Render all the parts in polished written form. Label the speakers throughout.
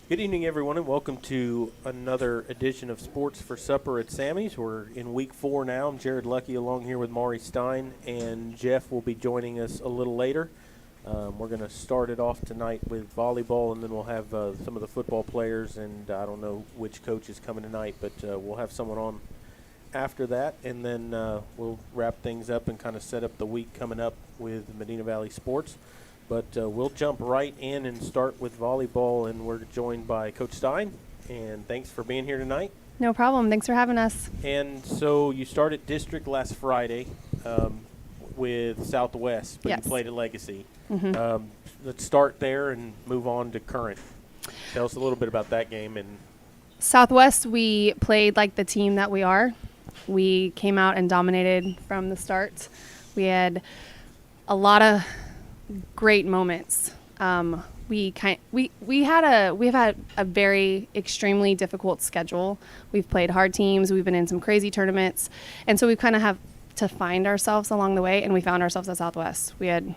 Speaker 1: Good evening, everyone, and welcome to another edition of Sports for Supper at Sammy's. We're in week 4 now. I'm Jared Lucky along here with Maury Stein, and Jeff will be joining us a little later. We're going to start it off tonight with volleyball, and then we'll have some of the football players, and I don't know which coach is coming tonight, but we'll have someone on after that, and then we'll wrap things up and kind of set up the week coming up with Medina Valley Sports. But we'll jump right in and start with volleyball, and we're joined by Coach Stein. And thanks for being here tonight.
Speaker 2: No problem. Thanks for having us.
Speaker 1: And so you started district last Friday with Southwest, but
Speaker 2: Yes.
Speaker 1: you played at Legacy.
Speaker 2: Mm-hmm.
Speaker 1: Let's start there and move on to current. Tell us a little bit about that game. And
Speaker 2: Southwest, we played like the team that we are. We came out and dominated from the start. We had a lot of great moments. We've had a very extremely difficult schedule. We've played hard teams. We've been in some crazy tournaments, and so we kind of have to find ourselves along the way. And we found ourselves at Southwest. We had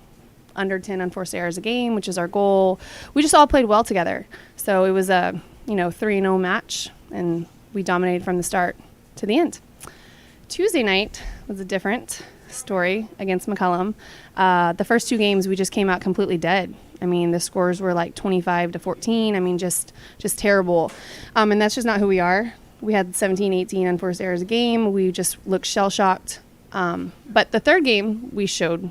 Speaker 2: under 10 unforced errors a game, which is our goal. We just all played well together. So it was a 3-0 match, and we dominated from the start to the end. Tuesday night was a different story against McCullum. The first 2 games we just came out completely dead. I mean, the scores were like 25-14. I mean, just terrible. And that's just not who we are. We had 17, 18 unforced errors a game. We just looked shell-shocked. But the third game we showed,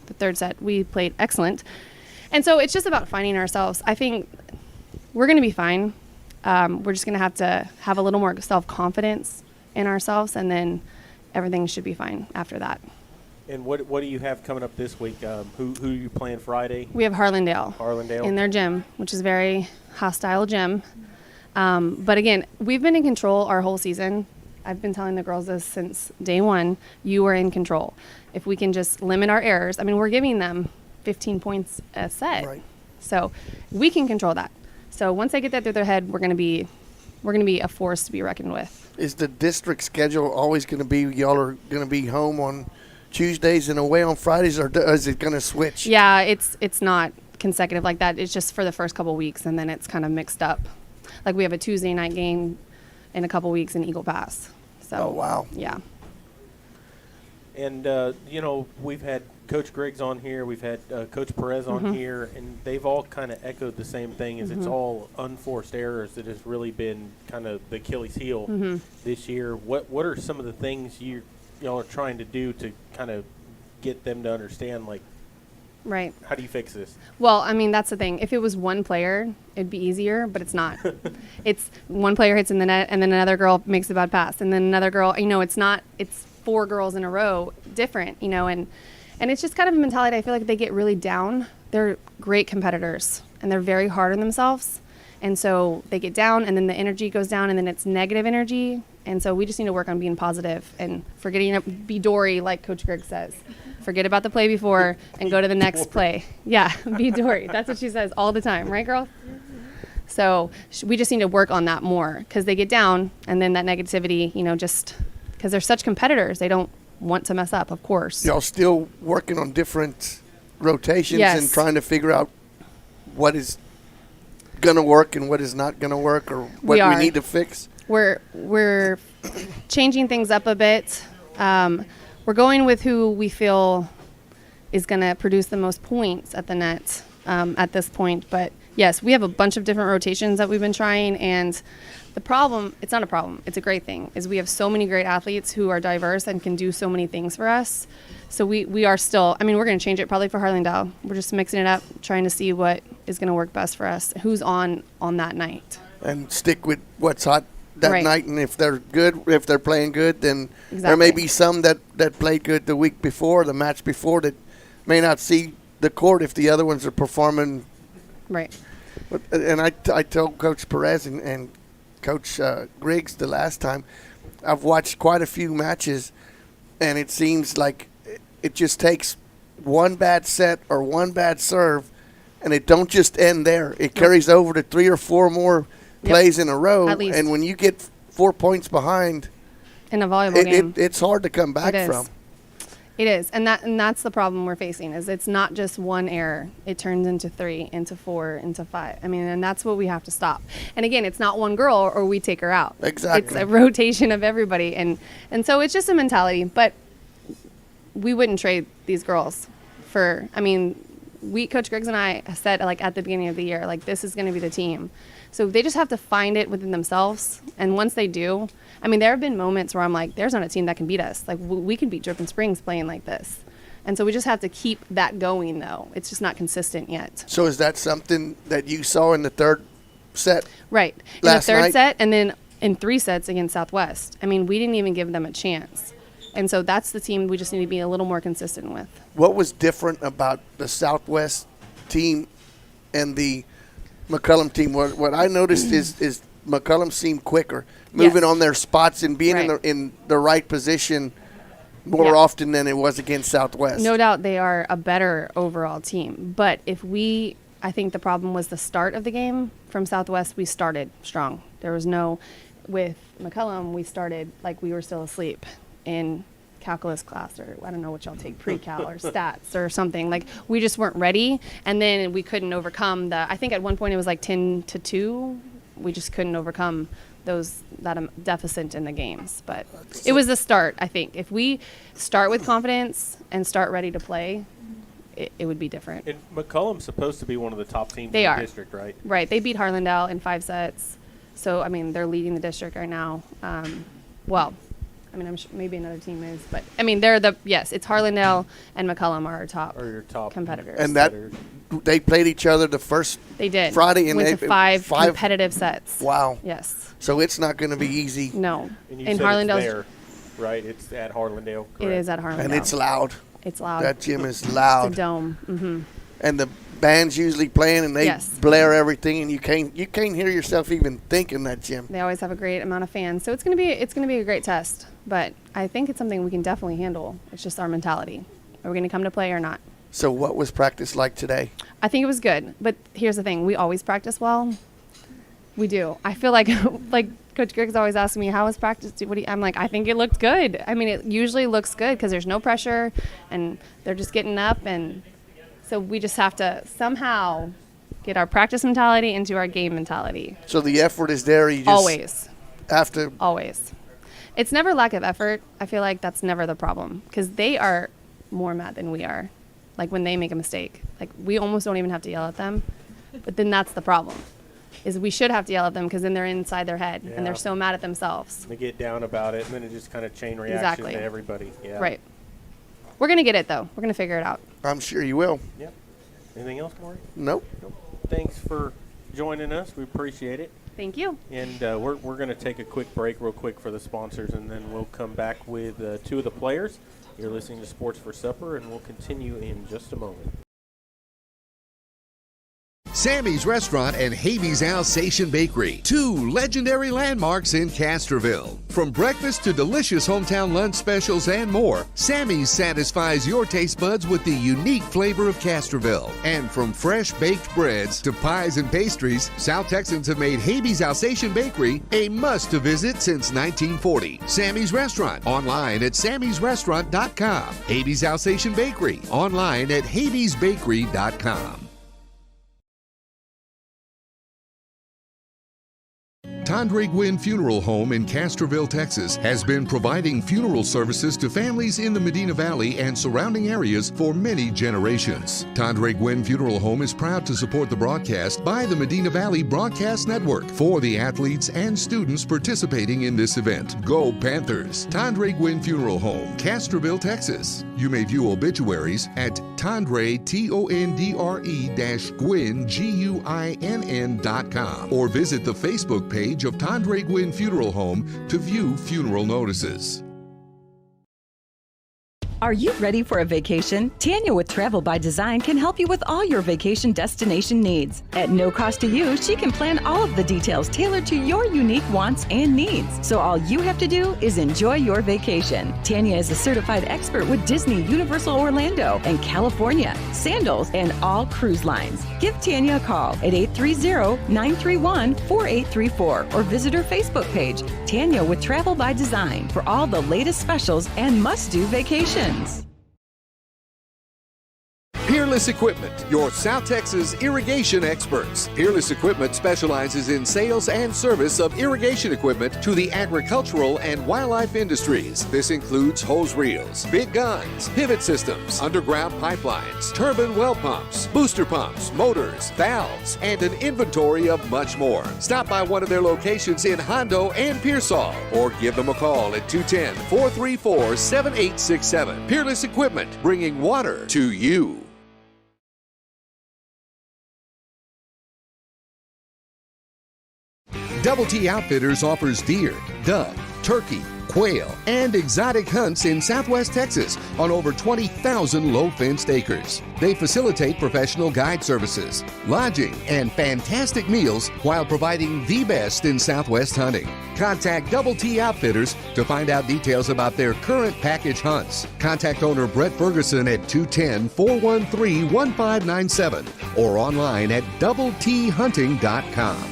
Speaker 2: the third set, we played excellent. And so it's just about finding ourselves. I think we're going to be fine. We're just going to have a little more self-confidence in ourselves, and then everything should be fine after that.
Speaker 1: And what do you have coming up this week? Who are you playing Friday?
Speaker 2: We have Harlandale.
Speaker 1: Harlandale.
Speaker 2: In their gym, which is a very hostile gym. But again, we've been in control our whole season. I've been telling the girls this since day one. You are in control. If we can just limit our errors. I mean, we're giving them 15 points a set.
Speaker 3: Right.
Speaker 2: So we can control that. So once I get that through their head, we're going to be a force to be reckoned with.
Speaker 3: Is the district schedule always going to be, y'all are going to be home on Tuesdays and away on Fridays, or is it going to switch?
Speaker 2: Yeah, it's not consecutive like that. It's just for the first couple weeks, and then it's kind of mixed up. Like we have a Tuesday night game in a couple weeks in Eagle Pass. So,
Speaker 3: Oh, wow.
Speaker 2: Yeah.
Speaker 1: And, we've had Coach Griggs on here. We've had Coach Perez on here, and they've all kind of echoed the same thing, is it's all unforced errors that has really been kind of the Achilles heel this year. What are some of the things y'all are trying to do to kind of get them to understand, like,
Speaker 2: Right.
Speaker 1: how do you fix this?
Speaker 2: Well, I mean, that's the thing. If it was one player, it'd be easier, but it's not. It's one player hits in the net, and then another girl makes a bad pass, and then another girl, it's not, it's 4 girls in a row different, and it's just kind of a mentality. I feel like they get really down. They're great competitors, and they're very hard on themselves. And so they get down, and then the energy goes down, and then it's negative energy. And so we just need to work on being positive and forgetting to be Dory, like Coach Griggs says. Forget about the play before and go to the next play. Yeah, be Dory. That's what she says all the time. Right, girl? So we just need to work on that more, because they get down, and then that negativity, just because they're such competitors, they don't want to mess up, of course.
Speaker 3: Y'all still working on different rotations
Speaker 2: Yes.
Speaker 3: and trying to figure out what is going to work and what is not going to work, or what we need to fix?
Speaker 2: We're changing things up a bit. We're going with who we feel is going to produce the most points at the net at this point. But yes, we have a bunch of different rotations that we've been trying, and the problem, it's not a problem, it's a great thing, is we have so many great athletes who are diverse and can do so many things for us. So we are still, we're going to change it probably for Harlandale. We're just mixing it up, trying to see what is going to work best for us, who's on that night.
Speaker 3: And stick with what's hot that
Speaker 2: Right.
Speaker 3: night, and if they're good, if they're playing good, then there may
Speaker 2: Exactly.
Speaker 3: be some that played good the week before, the match before, that may not see the court if the other ones are performing.
Speaker 2: Right.
Speaker 3: And I told Coach Perez and Coach Griggs the last time, I've watched quite a few matches, and it seems like it just takes one bad set or one bad serve, and it don't just end there. It carries over to 3 or 4 more plays in a row.
Speaker 2: At least.
Speaker 3: And when you get 4 points behind
Speaker 2: In a volleyball game.
Speaker 3: it's hard to come back
Speaker 2: It is.
Speaker 3: from.
Speaker 2: It is, and that's the problem we're facing. Is it's not just one error; it turns into 3, into 4, into 5. I mean, and that's what we have to stop. And again, it's not one girl or we take her out.
Speaker 3: Exactly.
Speaker 2: It's a rotation of everybody, and so it's just a mentality. But we wouldn't trade these girls for. I mean, Coach Griggs and I said like at the beginning of the year, like this is going to be the team. So they just have to find it within themselves, and once they do. I mean, there have been moments where I'm like, there's not a team that can beat us. Like, we can beat Dripping Springs playing like this. And so we just have to keep that going, though. It's just not consistent yet.
Speaker 3: So is that something that you saw in the third set?
Speaker 2: Right. In the third set, and then in 3 sets against Southwest. I mean, we didn't even give them a chance. And so that's the team we just need to be a little more consistent with.
Speaker 3: What was different about the Southwest team and the McCullum team? What I noticed is McCullum seemed quicker, moving on their spots and being in the right position more often than it was against Southwest.
Speaker 2: No doubt they are a better overall team. But I think the problem was the start of the game. From Southwest, we started strong. There was with McCullum, we started like we were still asleep in calculus class, or I don't know what y'all take, pre-cal or stats or something. Like we just weren't ready, and then we couldn't overcome I think at one point it was like 10-2. We just couldn't overcome that deficit in the games. But it was the start, I think. If we start with confidence and start ready to play, it would be different.
Speaker 1: And McCullum's supposed to be one of the top teams
Speaker 2: in
Speaker 1: the district, right?
Speaker 2: Right. They beat Harlandale in 5 sets. So, I mean, they're leading the district right now. I'm sure maybe another team is. But, I mean, it's Harlandale and McCullum are your top competitors.
Speaker 3: And they played each other the first Friday.
Speaker 2: And went to 5 competitive sets.
Speaker 3: Wow.
Speaker 2: Yes.
Speaker 3: So it's not going to be easy.
Speaker 2: No.
Speaker 1: And you said it's there, right? It's at Harlandale, correct?
Speaker 2: It is at Harlandale.
Speaker 3: And it's loud.
Speaker 2: It's loud.
Speaker 3: That gym is loud.
Speaker 2: It's a dome. Mm-hmm.
Speaker 3: And the band's usually playing, and they blare everything, and you can't hear yourself even think in that gym.
Speaker 2: They always have a great amount of fans, so it's gonna be a great test. But I think it's something we can definitely handle. It's just our mentality. Are we gonna come to play or not?
Speaker 3: So what was practice like today?
Speaker 2: I think it was good, but here's the thing: we always practice well. We do. I feel like Coach Griggs always asks me, how was practice? I'm like, I think it looked good. I mean, it usually looks good because there's no pressure and they're just getting up. And so we just have to somehow get our practice mentality into our game mentality.
Speaker 3: So the effort is there. You just
Speaker 2: always
Speaker 3: have to.
Speaker 2: Always. It's never lack of effort. I feel like that's never the problem because they are more mad than we are. Like when they make a mistake, like we almost don't even have to yell at them. But then that's the problem. Is we should have to yell at them because then they're inside their head and they're so mad at themselves.
Speaker 1: They get down about it, and then it just kind of chain reaction to everybody. Yeah.
Speaker 2: Right. We're going to get it, though. We're going to figure it out.
Speaker 3: I'm sure you will.
Speaker 1: Yep. Anything else, Maury?
Speaker 3: Nope.
Speaker 1: Thanks for joining us. We appreciate it.
Speaker 2: Thank you.
Speaker 1: And we're going to take a quick break real quick for the sponsors, and then we'll come back with 2 of the players. You're listening to Sports for Supper, and we'll continue in just a moment.
Speaker 4: Sammy's Restaurant and Haiti's Alsatian Bakery, 2 legendary landmarks in Castroville. From breakfast to delicious hometown lunch specials and more, Sammy's satisfies your taste buds with the unique flavor of Castroville. And from fresh baked breads to pies and pastries, South Texans have made Haiti's Alsatian Bakery a must-to-visit since 1940. Sammy's Restaurant, online at sammysrestaurant.com. Haiti's Alsatian Bakery, online at haitiesbakery.com. Tondre Gwynn Funeral Home in Castroville, Texas, has been providing funeral services to families in the Medina Valley and surrounding areas for many generations. Tondre Gwynn Funeral Home is proud to support the broadcast by the Medina Valley Broadcast Network for the athletes and students participating in this event. Go Panthers! Tondre Gwynn Funeral Home, Castroville, Texas. You may view obituaries at Tondre, Tondre-Gwynn, Guinn.com, or visit the Facebook page of Tondre Gwynn Funeral Home to view funeral notices.
Speaker 5: Are you ready for a vacation? Tanya with Travel by Design can help you with all your vacation destination needs. At no cost to you, she can plan all of the details tailored to your unique wants and needs. So all you have to do is enjoy your vacation. Tanya is a certified expert with Disney, Universal Orlando, and California, Sandals, and all cruise lines. Give Tanya a call at 830-931-4834 or visit her Facebook page, Tanya with Travel by Design, for all the latest specials and must-do vacations.
Speaker 4: Peerless Equipment, your South Texas irrigation experts. Peerless Equipment specializes in sales and service of irrigation equipment to the agricultural and wildlife industries. This includes hose reels, big guns, pivot systems, underground pipelines, turbine well pumps, booster pumps, motors, valves, and an inventory of much more. Stop by one of their locations in Hondo and Pearsall, or give them a call at 210-434-7867. Peerless Equipment, bringing water to you. Double T Outfitters offers deer, duck, turkey, quail, and exotic hunts in Southwest Texas on over 20,000 low-fenced acres. They facilitate professional guide services, lodging, and fantastic meals while providing the best in Southwest hunting. Contact Double T Outfitters to find out details about their current package hunts. Contact owner Brett Ferguson at 210-413-1597 or online at doubleThunting.com.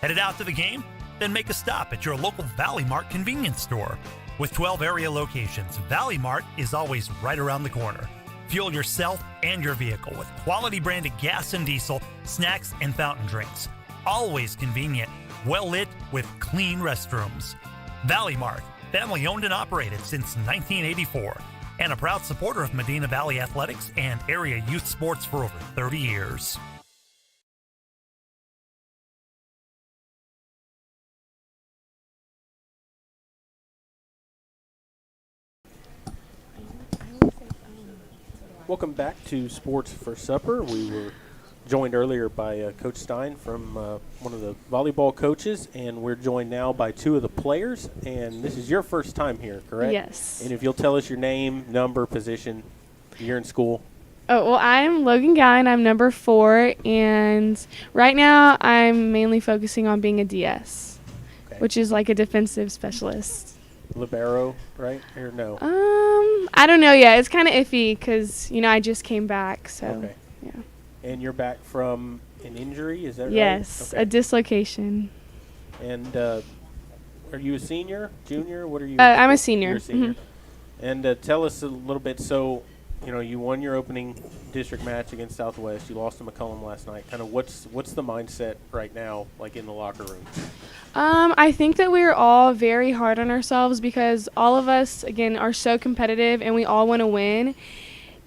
Speaker 6: Headed out to the game? Then make a stop at your local Valley Mart convenience store. With 12 area locations, Valley Mart is always right around the corner. Fuel yourself and your vehicle with quality branded gas and diesel, snacks, and fountain drinks. Always convenient, well lit with clean restrooms. Valley Mart, family owned and operated since 1984, and a proud supporter of Medina Valley athletics and area youth sports for over 30 years.
Speaker 1: Welcome back to Sports for Supper. We were joined earlier by Coach Stein from one of the volleyball coaches, and we're joined now by two of the players. And this is your first time here, correct?
Speaker 2: Yes.
Speaker 1: And if you'll tell us your name, number, position, year in school.
Speaker 2: Oh, well, I'm Logan Guy, and I'm number 4. And right now I'm mainly focusing on being a DS, which is like a defensive specialist.
Speaker 1: Libero, right? Or no?
Speaker 2: I don't know yet. It's kind of iffy because, I just came back. So,
Speaker 1: Okay.
Speaker 2: yeah.
Speaker 1: And you're back from an injury, is that right?
Speaker 2: Yes,
Speaker 1: Okay.
Speaker 2: a dislocation.
Speaker 1: And are you a senior, junior? What are you?
Speaker 2: I'm a senior.
Speaker 1: You're a senior.
Speaker 2: Mm-hmm.
Speaker 1: And tell us a little bit. So, you won your opening district match against Southwest. You lost to McCully last night. Kind of what's the mindset right now, like in the locker room?
Speaker 2: I think that we're all very hard on ourselves because all of us, again, are so competitive and we all want to win.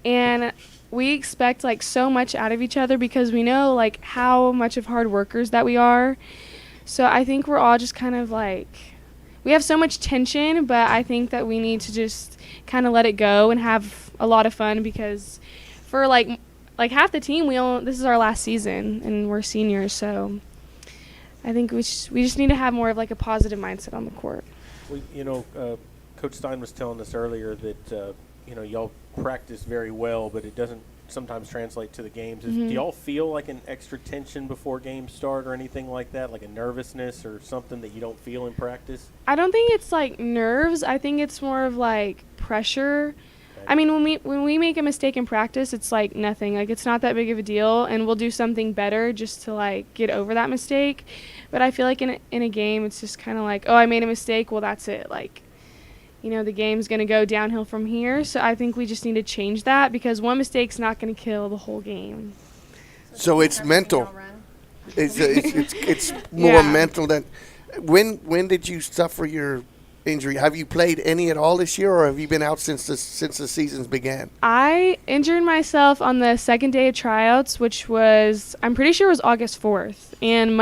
Speaker 2: And we expect, so much out of each other because we know, how much of hard workers that we are. So I think we're all just kind of, we have so much tension, but I think that we need to just kind of let it go and have a lot of fun because for, half the team, this is our last season and we're seniors, so I think we just need to have more of a positive mindset on the court.
Speaker 1: Coach Stein was telling us earlier that y'all practice very well, but it doesn't sometimes translate to the games. Do y'all feel like an extra tension before games start or anything like that, like a nervousness or something that you don't feel in practice?
Speaker 2: I don't think it's nerves. I think it's more of pressure. Okay. I mean, when we make a mistake in practice, it's nothing. It's not that big of a deal, and we'll do something better just to get over that mistake. But I feel in a game, it's just kind of oh, I made a mistake. Well, that's it. The game's going to go downhill from here. So I think we just need to change that because one mistake's not going to kill the whole game.
Speaker 3: So it's mental. It's more mental than. When did you suffer your injury? Have you played any at all this year, or have you been out since the seasons began?
Speaker 2: I injured myself on the second day of tryouts, which was, I'm pretty sure it was August 4th. And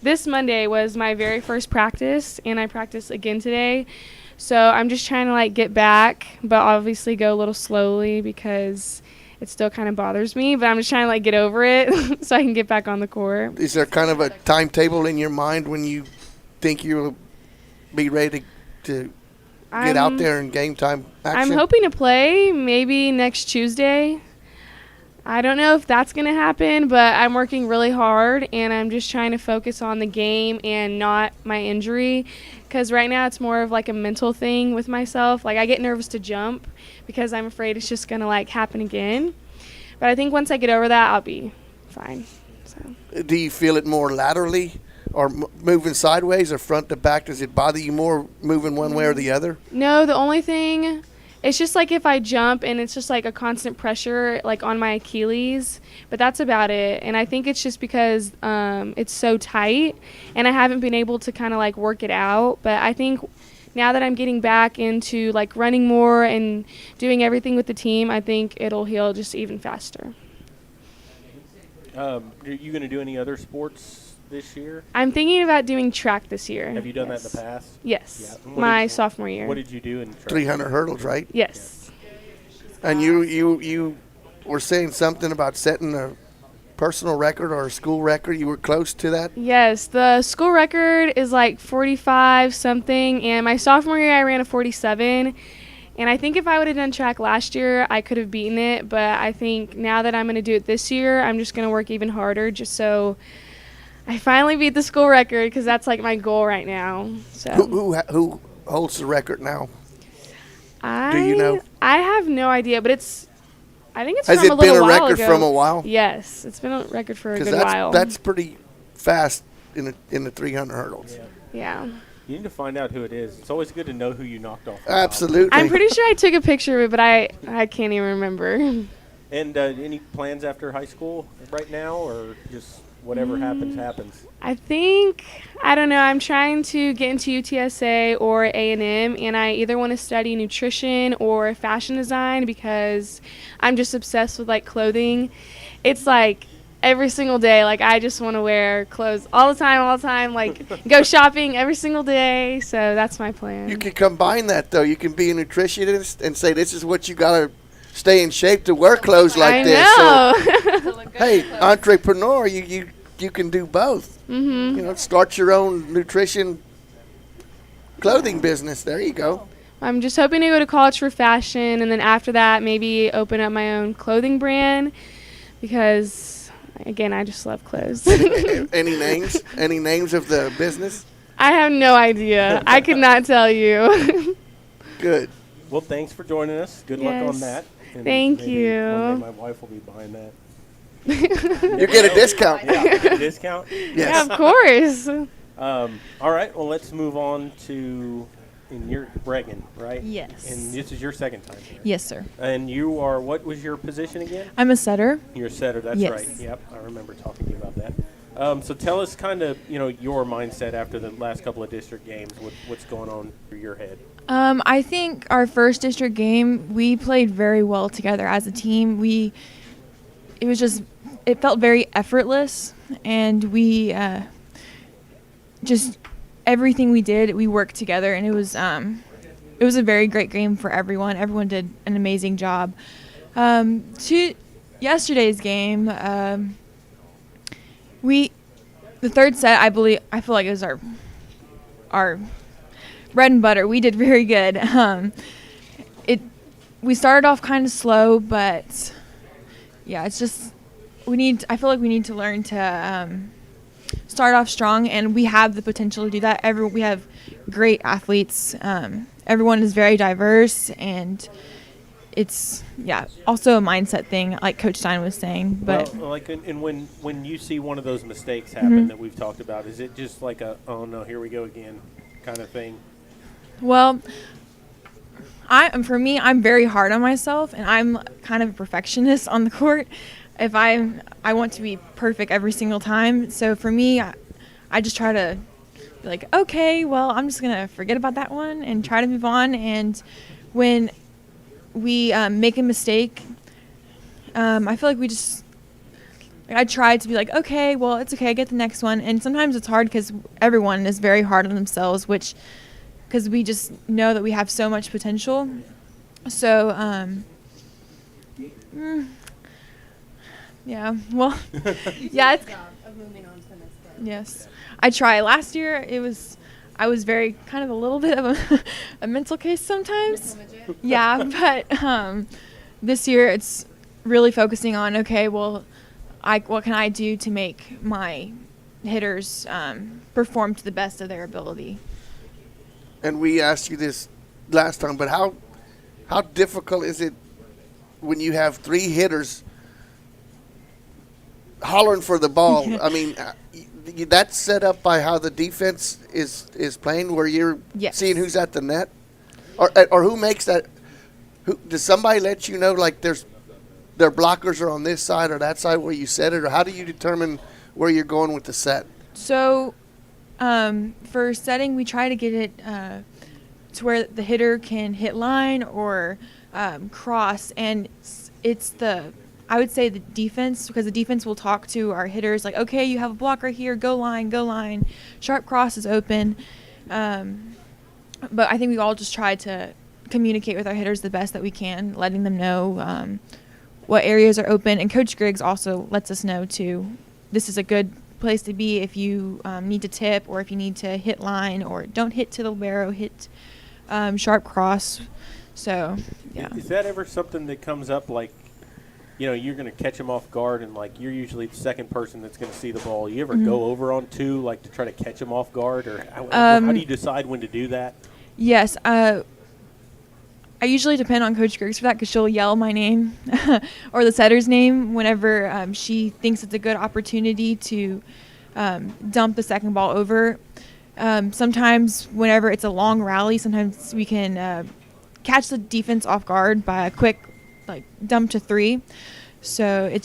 Speaker 2: this Monday was my very first practice, and I practiced again today. So I'm just trying to get back, but obviously go a little slowly because it still kind of bothers me. But I'm just trying to get over it so I can get back on the court.
Speaker 3: Is there kind of a timetable in your mind when you think you'll be ready to get out there in game time action?
Speaker 2: I'm hoping to play maybe next Tuesday. I don't know if that's going to happen, but I'm working really hard, and I'm just trying to focus on the game and not my injury because right now it's more of a mental thing with myself. I get nervous to jump because I'm afraid it's just going to happen again. But I think once I get over that, I'll be fine. So.
Speaker 3: Do you feel it more laterally or moving sideways or front to back? Does it bother you more moving one way or the other?
Speaker 2: No, the only thing
Speaker 7: It's just like if I jump and it's just like a constant pressure like on my Achilles, but that's about it. And I think it's just because it's so tight and I haven't been able to kind of like work it out. But I think now that I'm getting back into like running more and doing everything with the team, I think it'll heal just even faster.
Speaker 1: Are you going to do any other sports this year?
Speaker 7: I'm thinking about doing track this year.
Speaker 1: Have you done that in the past?
Speaker 7: Yes.
Speaker 1: Yeah.
Speaker 7: My sophomore year.
Speaker 1: What did you do in track?
Speaker 3: 300 hurdles, right?
Speaker 7: Yes.
Speaker 3: And you were saying something about setting a personal record or a school record. You were close to that?
Speaker 7: Yes. The school record is like 45 something, and my sophomore year I ran a 47. And I think if I would have done track last year, I could have beaten it. But I think now that I'm going to do it this year, I'm just going to work even harder just so I finally beat the school record, because that's like my goal right now. So
Speaker 3: Who holds the record now? Do you know?
Speaker 7: I have no idea, but I think it's
Speaker 3: Has
Speaker 7: from
Speaker 3: it
Speaker 7: a little
Speaker 3: been a
Speaker 7: while
Speaker 3: record
Speaker 7: ago.
Speaker 3: from a while?
Speaker 7: Yes, it's been a record for a good
Speaker 3: Because
Speaker 7: while.
Speaker 3: that's pretty fast in the 300 hurdles.
Speaker 7: Yeah.
Speaker 1: You need to find out who it is. It's always good to know who you knocked off.
Speaker 3: Absolutely.
Speaker 7: I'm pretty sure I took a picture of it, but I can't even remember.
Speaker 1: And any plans after high school right now, or just whatever happens?
Speaker 7: I don't know, I'm trying to get into UTSA or A&M, and I either want to study nutrition or fashion design because I'm just obsessed with, like, clothing. It's, like, every single day, like, I just want to wear clothes all the time, like, go shopping every single day, so that's my plan.
Speaker 3: You can combine that, though. You can be a nutritionist and say this is what you got to stay in shape to wear clothes like
Speaker 7: I
Speaker 3: this.
Speaker 7: know.
Speaker 3: So, hey, entrepreneur, you can do both.
Speaker 7: Mm-hmm.
Speaker 3: You know, start your own nutrition clothing business. There you go.
Speaker 7: I'm just hoping to go to college for fashion, and then after that maybe open up my own clothing brand because, again, I just love clothes.
Speaker 3: Any names? Any names of the business?
Speaker 7: I have no idea. I could not tell you.
Speaker 3: Good.
Speaker 1: Well, thanks for joining us. Good luck on that. And
Speaker 7: Thank
Speaker 1: maybe
Speaker 7: you.
Speaker 1: One day my wife will be buying that.
Speaker 3: You get a discount.
Speaker 1: Yeah, a discount?
Speaker 3: Yes.
Speaker 7: Yeah, of course.
Speaker 1: All right, well, let's move on to, and you're Bregan, right?
Speaker 8: Yes.
Speaker 1: And this is your second time here.
Speaker 8: Yes, sir.
Speaker 1: And you are, what was your position again?
Speaker 8: I'm a setter.
Speaker 1: You're a setter, that's
Speaker 8: Yes.
Speaker 1: right. Yep, I remember talking to you about that. So tell us kind of, your mindset after the last couple of district games, what's going on through your head.
Speaker 8: I think our first district game, we played very well together as a team. It felt very effortless, and we just everything we did, we worked together, and it was a very great game for everyone. Everyone did an amazing job. To yesterday's game, the third set, I feel like it was our bread and butter. We did very good. We started off kind of slow, but yeah, it's just I feel like we need to learn to start off strong, and we have the potential to do that. We have great athletes. Everyone is very diverse, and it's also a mindset thing, like Coach Stein was saying. But
Speaker 1: and when you see one of those mistakes happen that we've talked about, is it just like a oh no, here we go again kind of thing?
Speaker 8: Well, for me, I'm very hard on myself, and I'm kind of a perfectionist on the court. If I want to be perfect every single time. So for me, I just try to be like, okay, well, I'm just gonna forget about that one and try to move on. And when we make a mistake, I feel like I try to be like, okay, well, it's okay, I get the next one. And sometimes it's hard because everyone is very hard on themselves, because we just know that we have so much potential. So, yeah, well, yeah, it's yes. I try. Last year, I was very kind of a little bit of a mental case sometimes. Yeah, but this year it's really focusing on, okay, well, what can I do to make my hitters perform to the best of their ability?
Speaker 3: And we asked you this last time, but how difficult is it when you have three hitters hollering for the ball? I mean, that's set up by how the defense is playing, where you're
Speaker 8: Yes.
Speaker 3: seeing who's at the net, or who makes that Does somebody let you know, like, their blockers are on this side or that side where you set it, or how do you determine where you're going with the set?
Speaker 8: So for setting, we try to get it to where the hitter can hit line or cross, and I would say the defense, because the defense will talk to our hitters like, okay, you have a blocker here, go line, sharp cross is open. But I think we all just try to communicate with our hitters the best that we can, letting them know what areas are open. And Coach Griggs also lets us know, too, this is a good place to be if you need to tip or if you need to hit line, or don't hit to the libero, hit sharp cross. So, yeah.
Speaker 1: Is that ever something that comes up, like, you're going to catch them off guard, and, like, you're usually the second person that's going to see the ball. You ever go over on two, like, to try to catch them off guard? Or how do you decide when to do that?
Speaker 8: Yes. I usually depend on Coach Griggs for that, because she'll yell my name or the setter's name whenever she thinks it's a good opportunity to dump the second ball over. Sometimes whenever it's a long rally, sometimes we can catch the defense off guard by a quick dump to three. So it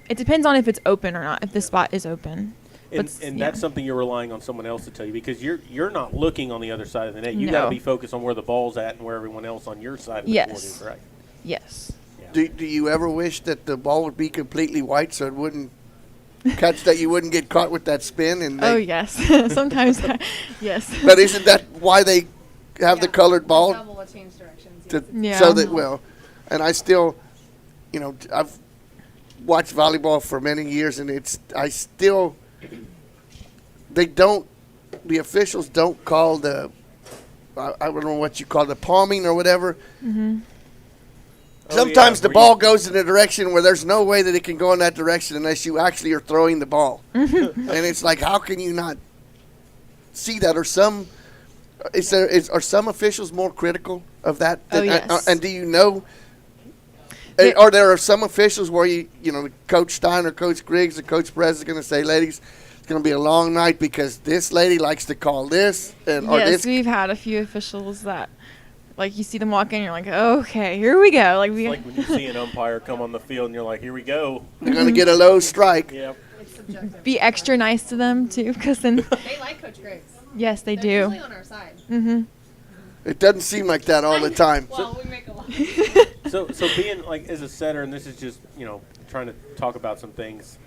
Speaker 8: depends on if it's open or not, if the spot is open.
Speaker 1: And that's something you're relying on someone else to tell you, because you're not looking on the other side of the net. You got to be focused on where the ball's at and where everyone else on your side of the court is, right?
Speaker 8: Yes.
Speaker 3: Yeah. Do you ever wish that the ball would be completely white so it wouldn't catch, that you wouldn't get caught with that spin? And
Speaker 8: Yes. Sometimes, yes.
Speaker 3: But isn't that why they have the colored ball?
Speaker 2: Double will change directions.
Speaker 3: So that, and I still, I've watched volleyball for many years, and the officials don't call I don't know what you call the palming or whatever.
Speaker 8: Mm-hmm.
Speaker 3: Sometimes the ball goes in a direction where there's no way that it can go in that direction unless you actually are throwing the ball. And it's like, how can you not see that? Or are some officials more critical of that?
Speaker 8: Yes.
Speaker 3: And do you know? Or there are some officials where Coach Stein or Coach Griggs or Coach Perez is going to say, ladies, it's going to be a long night because this lady likes to call this.
Speaker 8: Yes, we've had a few officials that, like, you see them walk in, you're like, okay, here we go.
Speaker 1: It's like when you see an umpire come on the field and you're like, here we go.
Speaker 3: They're going to get a low strike.
Speaker 1: Yep.
Speaker 2: It's subjective.
Speaker 8: Be extra nice to them, too, because then.
Speaker 2: They like Coach Griggs.
Speaker 8: Yes, they
Speaker 2: They're
Speaker 8: do.
Speaker 2: usually on our side.
Speaker 8: Mm-hmm.
Speaker 3: It doesn't seem like that all the time.
Speaker 2: Well, we make a lot.
Speaker 1: So being, like, as a setter, and this is just, trying to talk about some things,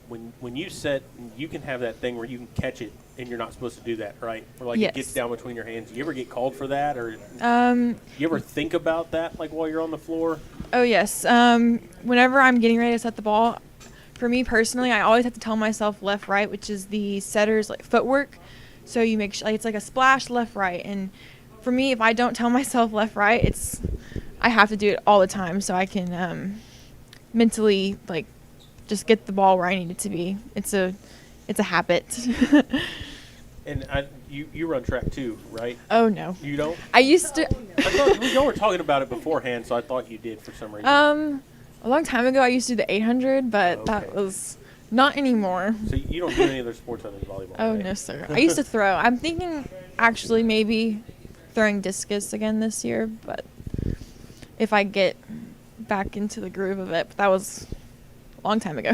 Speaker 1: when you set, you can have that thing where you can catch it and you're not supposed to do that, right? Or, like,
Speaker 8: Yes.
Speaker 1: it gets down between your hands. Do you ever get called for that? Or you ever think about that, like, while you're on the floor?
Speaker 8: Oh, yes. Whenever I'm getting ready to set the ball, for me personally, I always have to tell myself left, right, which is the setter's footwork. So you make it's like a splash left, right. And for me, if I don't tell myself left, right, I have to do it all the time so I can mentally just get the ball where I need it to be. It's a habit.
Speaker 1: And you run track too, right?
Speaker 8: Oh no.
Speaker 1: You don't?
Speaker 8: I used to.
Speaker 1: I thought y'all were talking about it beforehand, so I thought you did for some reason.
Speaker 8: A long time ago, I used to do the 800, but that was not anymore.
Speaker 1: So you don't do any other sports other than volleyball?
Speaker 8: Oh
Speaker 1: right?
Speaker 8: no, sir. I used to throw. I'm thinking actually maybe throwing discus again this year, but if I get back into the groove of it. But that was a long time ago.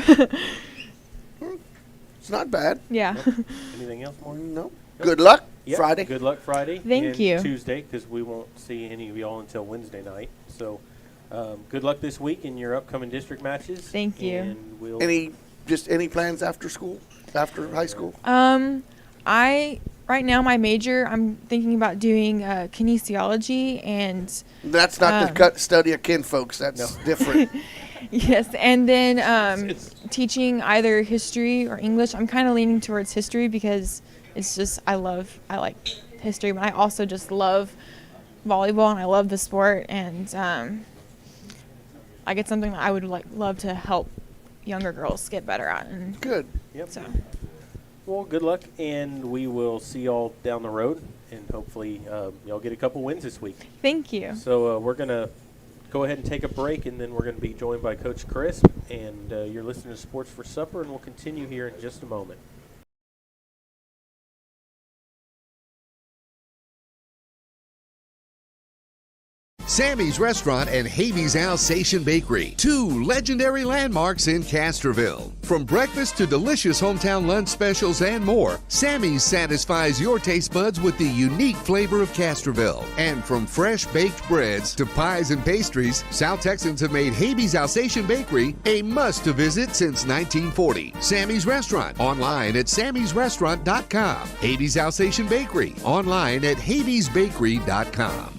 Speaker 3: It's not bad.
Speaker 8: Yeah.
Speaker 1: Anything else, Morgan?
Speaker 3: No. Good luck
Speaker 1: Yep.
Speaker 3: Friday.
Speaker 1: Good luck Friday.
Speaker 8: Thank
Speaker 1: and
Speaker 8: you.
Speaker 1: Tuesday, because we won't see any of y'all until Wednesday night. So good luck this week in your upcoming district matches.
Speaker 8: Thank you.
Speaker 1: And we'll
Speaker 3: Any plans after school, after high school?
Speaker 8: Right now my major, I'm thinking about doing kinesiology, and
Speaker 3: That's not the study of kin, folks. That's different.
Speaker 8: yes, and then teaching either history or English. I'm kind of leaning towards history because it's just I like history, but I also just love volleyball and I love the sport, and it's something that I would love to help younger girls get better at. And
Speaker 3: Good.
Speaker 1: Yep.
Speaker 8: So.
Speaker 1: Well, good luck, and we will see y'all down the road, and hopefully y'all get a couple wins this week.
Speaker 8: Thank you.
Speaker 1: So we're going to go ahead and take a break, and then we're going to be joined by Coach Crisp, and you're listening to Sports for Supper, and we'll continue here in just a moment.
Speaker 4: Sammy's Restaurant and Haiti's Alsatian Bakery, 2 legendary landmarks in Castroville. From breakfast to delicious hometown lunch specials and more, Sammy's satisfies your taste buds with the unique flavor of Castroville. And from fresh baked breads to pies and pastries, South Texans have made Haiti's Alsatian Bakery a must-to-visit since 1940. Sammy's Restaurant, online at sammysrestaurant.com. Haiti's Alsatian Bakery, online at haitiesbakery.com.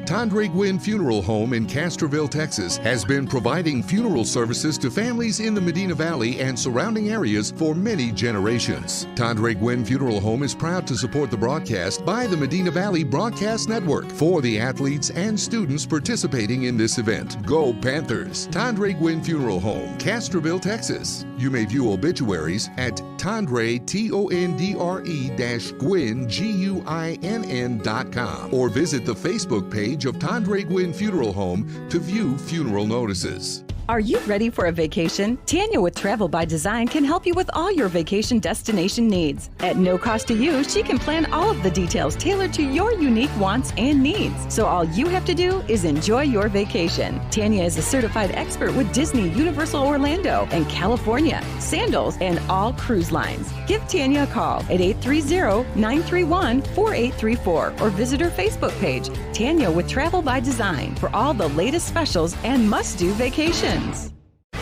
Speaker 4: Tandre Gwynn Funeral Home in Castroville, Texas, has been providing funeral services to families in the Medina Valley and surrounding areas for many generations. Tandre Gwynn Funeral Home is proud to support the broadcast by the Medina Valley Broadcast Network for the athletes and students participating in this event. Go Panthers! Tandre Gwynn Funeral Home, Castroville, Texas. You may view obituaries at Tandre, Tondre-Gwynn, Guinn.com, or visit the Facebook page of Tandre Gwynn Funeral Home to view funeral notices.
Speaker 5: Are you ready for a vacation? Tanya with Travel by Design can help you with all your vacation destination needs. At no cost to you, she can plan all of the details tailored to your unique wants and needs. So all you have to do is enjoy your vacation. Tanya is a certified expert with Disney, Universal Orlando, and California, Sandals, and all cruise lines. Give Tanya a call at 830-931-4834 or visit her Facebook page, Tanya with Travel by Design, for all the latest specials and must-do vacations.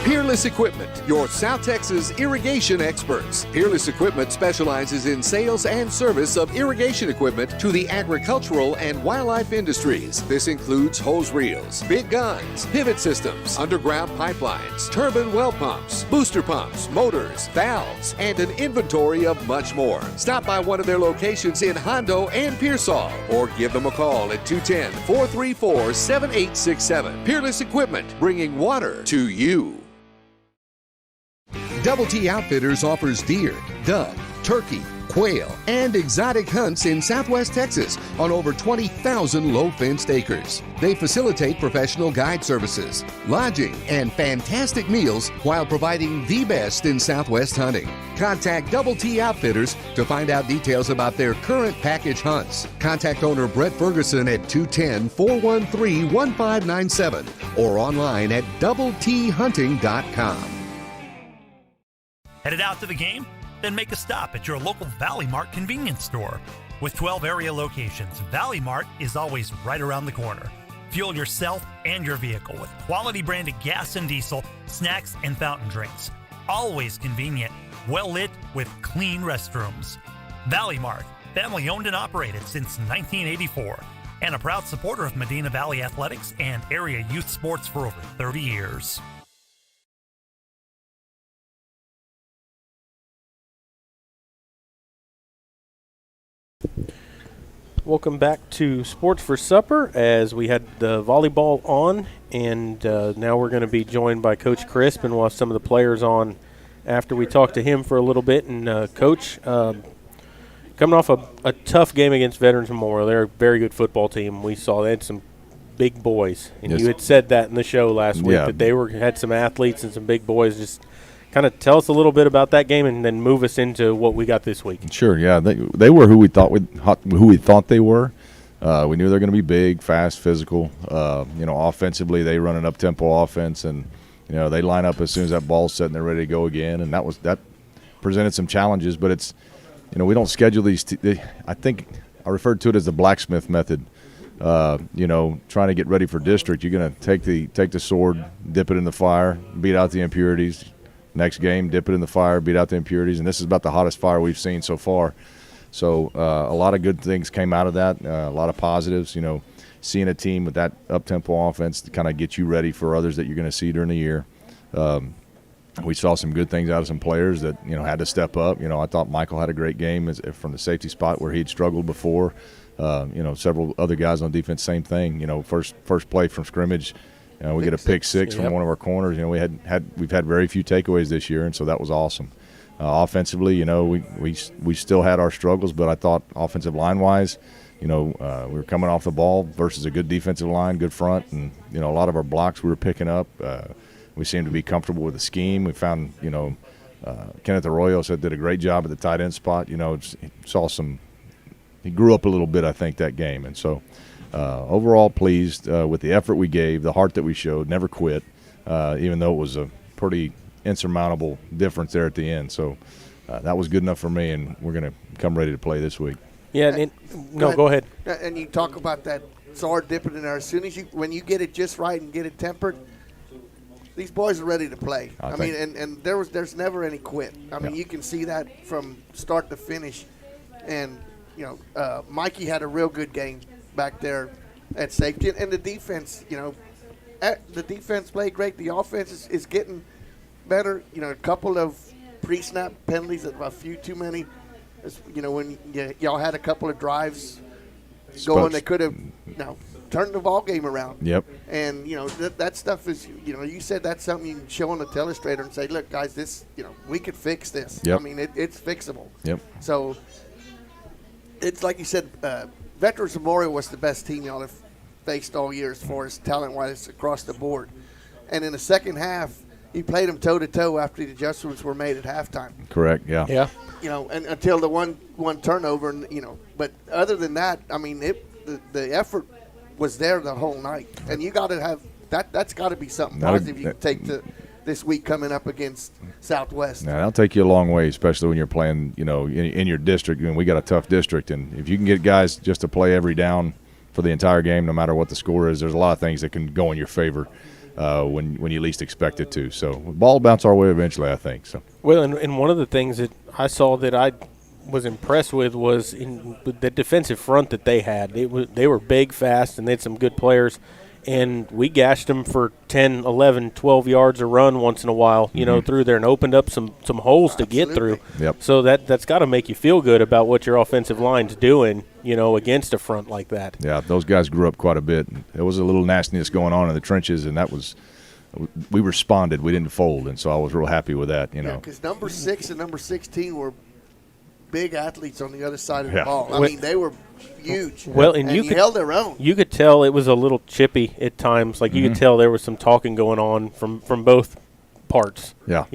Speaker 4: Peerless Equipment, your South Texas irrigation experts. Peerless Equipment specializes in sales and service of irrigation equipment to the agricultural and wildlife industries. This includes hose reels, big guns, pivot systems, underground pipelines, turbine well pumps, booster pumps, motors, valves, and an inventory of much more. Stop by one of their locations in Hondo and Pearsall, or give them a call at 210-434-7867. Peerless Equipment, bringing water to you. Double T Outfitters offers deer, dove, turkey, quail, and exotic hunts in Southwest Texas on over 20,000 low-fenced acres. They facilitate professional guide services, lodging, and fantastic meals while providing the best in Southwest hunting. Contact Double T Outfitters to find out details about their current package hunts. Contact owner Brett Ferguson at 210-413-1597 or online at doubleThunting.com.
Speaker 6: Headed out to the game? Then make a stop at your local Valley Mart convenience store. With 12 area locations, Valley Mart is always right around the corner. Fuel yourself and your vehicle with quality branded gas and diesel, snacks, and fountain drinks. Always convenient, well lit with clean restrooms. Valley Mart, family owned and operated since 1984, and a proud supporter of Medina Valley athletics and area youth sports for over 30 years.
Speaker 1: Welcome back to Sports for Supper, as we had the volleyball on, and now we're going to be joined by Coach Crisp, and we'll have some of the players on after we talk to him for a little bit. And Coach, coming off a tough game against Veterans Memorial, they're a very good football team. We saw they had some big boys, and
Speaker 9: yes.
Speaker 1: You had said that in the show last week, that they had some athletes and some big boys. Just kind of tell us a little bit about that game, and then move us into what we got this week.
Speaker 9: Sure, yeah, they were who we thought they were. We knew they were going to be big, fast, physical. Offensively, they run an up-tempo offense, and they line up as soon as that ball's set and they're ready to go again. And that presented some challenges, but it's we don't schedule these. I think I referred to it as the blacksmith method. Trying to get ready for district, you're going to take the sword, dip it in the fire, beat out the impurities. Next game, dip it in the fire, beat out the impurities, and this is about the hottest fire we've seen so far. So a lot of good things came out of that, a lot of positives. Seeing a team with that up-tempo offense to kind of get you ready for others that you're going to see during the year. We saw some good things out of some players that had to step up. I thought Michael had a great game from the safety spot where he'd struggled before. Several other guys on defense, same thing. First play from scrimmage. We get a pick six from one of our corners. We've had very few takeaways this year, and so that was awesome. Offensively, we still had our struggles, but I thought offensive line-wise, we were coming off the ball versus a good defensive line, good front, and a lot of our blocks we were picking up. We seemed to be comfortable with the scheme. We found, Kenneth Arroyo did a great job at the tight end spot. Saw some he grew up a little bit, I think, that game. And so overall pleased with the effort we gave, the heart that we showed, never quit, even though it was a pretty insurmountable difference there at the end. So that was good enough for me, and we're going to come ready to play this week.
Speaker 1: Yeah, go ahead.
Speaker 3: And you talk about that SAR dipping in there. As soon as when you get it just right and get it tempered, these boys are ready to play. I mean, and there's never any quit. I mean, you can see that from start to finish. And, Mikey had a real good game back there at safety. And the defense, the defense played great. The offense is getting better. A couple of pre-snap penalties, a few too many. When y'all had a couple of drives going, they could have turned the ball game around.
Speaker 9: Yep.
Speaker 3: And that stuff is you said that's something you can show on the telestrator and say, look, guys, this we could fix this.
Speaker 9: Yep.
Speaker 3: I mean, it's fixable.
Speaker 9: Yep.
Speaker 3: So it's like you said, Veterans Memorial was the best team y'all have faced all year as far as talent-wise across the board. And in the second half, you played them toe-to-toe after the adjustments were made at halftime.
Speaker 9: Correct. Yeah.
Speaker 1: Yeah.
Speaker 3: And until the one turnover, but other than that, I mean, the effort was there the whole night, and you got to have that. That's got to be something positive you can take to this week coming up against Southwest.
Speaker 9: Now that'll take you a long way, especially when you're playing, in your district. And we got a tough district, and if you can get guys just to play every down for the entire game, no matter what the score is, there's a lot of things that can go in your favor. When you least expect it to. So ball will bounce our way eventually, I think. So.
Speaker 1: Well, and one of the things that I saw that I was impressed with was in the defensive front that they had. They were big, fast, and they had some good players. And we gashed them for 10, 11, 12 yards a run once in a while, through there and opened up some holes to get through.
Speaker 9: Yep.
Speaker 1: So that's got to make you feel good about what your offensive line's doing, against a front like that.
Speaker 9: Yeah, those guys grew up quite a bit. There was a little nastiness going on in the trenches, and we responded. We didn't fold, and so I was real happy with that,
Speaker 3: Yeah, because number 6 and number 16 were big athletes on the other side of the ball. I mean, they were huge.
Speaker 1: Well, and you
Speaker 3: held their own.
Speaker 1: You could tell it was a little chippy at times. Like you could tell there was some talking going on from both parts.
Speaker 9: Yeah.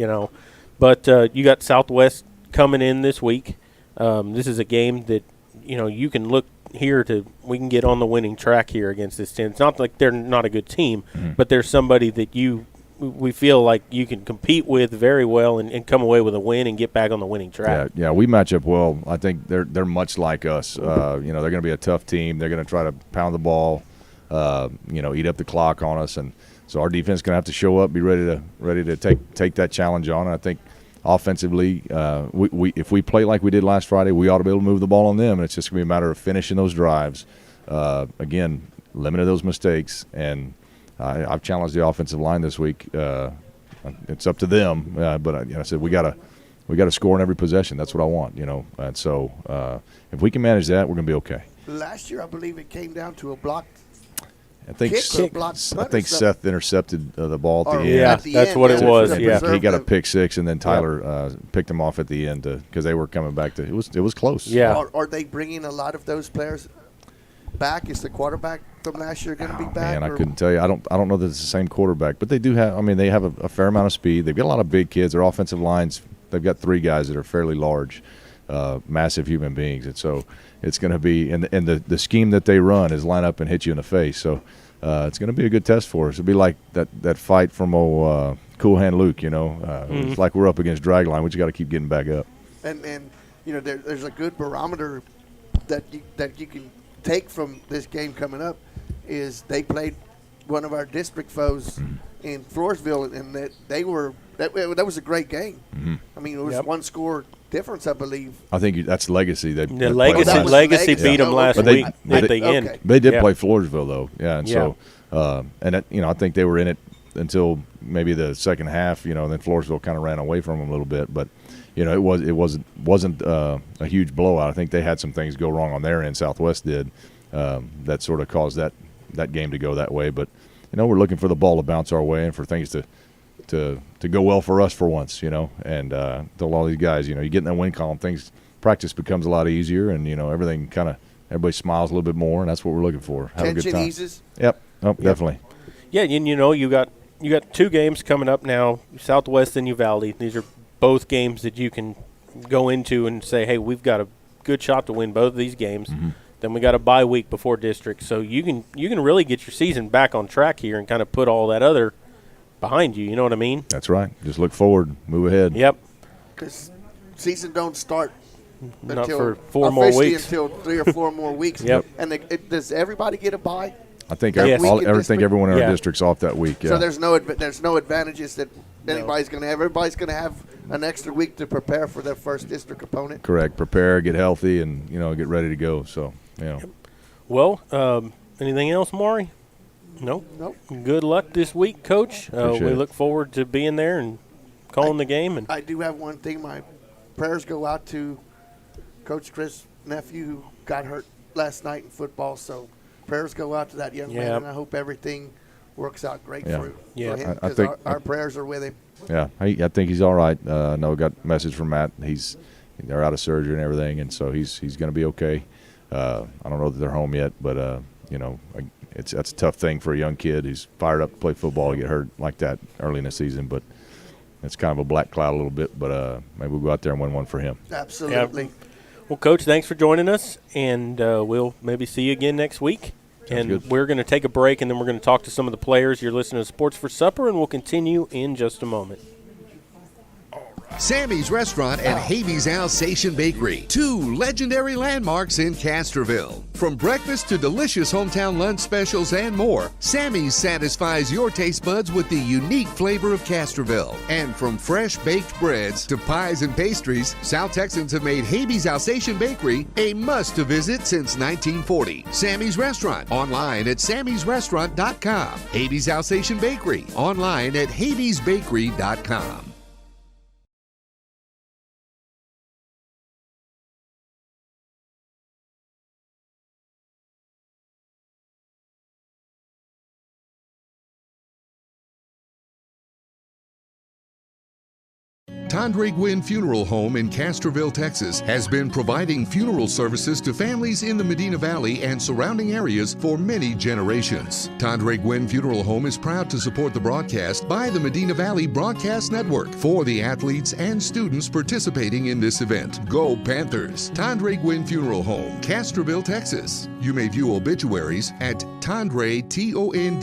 Speaker 1: But you got Southwest coming in this week. This is a game that you can look here we can get on the winning track here against this team. It's not like they're not a good team, but there's somebody that we feel like you can compete with very well and come away with a win and get back on the winning track.
Speaker 9: Yeah, we match up well. I think they're much like us. They're going to be a tough team. They're going to try to pound the ball, eat up the clock on us, and so our defense is going to have to show up, be ready to take that challenge on. And I think offensively, if we play like we did last Friday, we ought to be able to move the ball on them, and it's just going to be a matter of finishing those drives. Again, limiting those mistakes, and I've challenged the offensive line this week. It's up to them, but I said we got to score in every possession. That's what I want, And so if we can manage that, we're going to be okay.
Speaker 3: Last year, I believe it came down to a blocked
Speaker 9: I think Seth intercepted the ball at the end.
Speaker 1: Yeah, that's what it was. Yeah,
Speaker 9: he got a pick six, and then Tyler picked him off at the end because they were coming back to. It was close.
Speaker 1: Yeah.
Speaker 3: Are they bringing a lot of those players back? Is the quarterback from last year going to be back?
Speaker 9: Man, I couldn't tell you. I don't know that it's the same quarterback, but they do have. I mean, they have a fair amount of speed. They've got a lot of big kids. Their offensive lines. They've got 3 guys that are fairly large, massive human beings, and so it's going to be. And the scheme that they run is line up and hit you in the face. So it's going to be a good test for us. It'll be like that fight from Cool Hand Luke. It's like we're up against Dragline. We just got to keep getting back up.
Speaker 3: And there's a good barometer that you can take from this game coming up. Is they played one of our district foes in Floresville, and that was a great game. Mm-hmm. I mean, it was one score difference, I believe.
Speaker 9: I think that's Legacy.
Speaker 1: Legacy beat them last week at the end.
Speaker 9: Okay. They did play Floresville though, and so I think they were in it until maybe the second half. And then Floresville kind of ran away from them a little bit, but it wasn't a huge blowout. I think they had some things go wrong on their end. Southwest did that sort of caused that game to go that way, but. We're looking for the ball to bounce our way and for things to go well for us for once, and to all these guys, you get in that win column, practice becomes a lot easier, and, everything everybody smiles a little bit more, and that's what we're looking for. Have
Speaker 3: Tension
Speaker 9: a good time.
Speaker 3: Eases.
Speaker 9: Yep. Definitely.
Speaker 1: Yeah, and you got 2 games coming up now, Southwest and Uvalde. These are both games that you can go into and say, hey, we've got to good shot to win both of these games. Then we got a bye week before district, so you can really get your season back on track here and kind of put all that other behind you. You know what I mean?
Speaker 9: That's right. Just look forward, move ahead.
Speaker 1: Yep.
Speaker 3: Because season don't start
Speaker 1: Not
Speaker 3: until
Speaker 1: for 4 more weeks.
Speaker 3: Until 3 or 4 more weeks.
Speaker 1: Yep.
Speaker 3: And does everybody get a bye?
Speaker 9: I think
Speaker 1: Yes.
Speaker 9: everyone in
Speaker 1: Yeah.
Speaker 9: our district's off that week. Yeah.
Speaker 3: So there's no advantages that anybody's going to have. Everybody's going to have an extra week to prepare for their first district opponent.
Speaker 9: Correct. Prepare, get healthy, and get ready to go. So
Speaker 1: Well, anything else, Maury? Nope. Good luck this week, Coach. We
Speaker 9: Appreciate it.
Speaker 1: look forward to being there and calling the game. And
Speaker 3: I do have one thing. My prayers go out to Coach Chris' nephew who got hurt last night in football. So prayers go out to that young man, and I hope everything works out great for him.
Speaker 9: I
Speaker 3: Because
Speaker 9: think
Speaker 3: our prayers are with him.
Speaker 9: Yeah, I think he's all right. I know we got a message from Matt. They're out of surgery and everything, and so he's going to be okay. I don't know that they're home yet, but that's a tough thing for a young kid who's fired up to play football to get hurt like that early in the season. But it's kind of a black cloud a little bit. But maybe we'll go out there and win one for him.
Speaker 3: Absolutely.
Speaker 1: Yeah. Well, Coach, thanks for joining us, and we'll maybe see you again next week.
Speaker 9: Sounds good.
Speaker 1: We're going to take a break, and then we're going to talk to some of the players. You're listening to Sports for Supper, and we'll continue in just a moment.
Speaker 4: Sammy's Restaurant and Haiti's Alsatian Bakery, 2 legendary landmarks in Castroville. From breakfast to delicious hometown lunch specials and more, Sammy's satisfies your taste buds with the unique flavor of Castroville. And from fresh baked breads to pies and pastries, South Texans have made Haiti's Alsatian Bakery a must-to-visit since 1940. Sammy's Restaurant, online at sammysrestaurant.com. Haiti's Alsatian Bakery, online at haitiesbakery.com. Tandre Gwynn Funeral Home in Castroville, Texas, has been providing funeral services to families in the Medina Valley and surrounding areas for many generations. Tandre Gwynn Funeral Home is proud to support the broadcast by the Medina Valley Broadcast Network for the athletes and students participating in this event. Go Panthers! Tandre Gwynn Funeral Home, Castroville, Texas. You may view obituaries at Tandre, Tondre-Gwynn,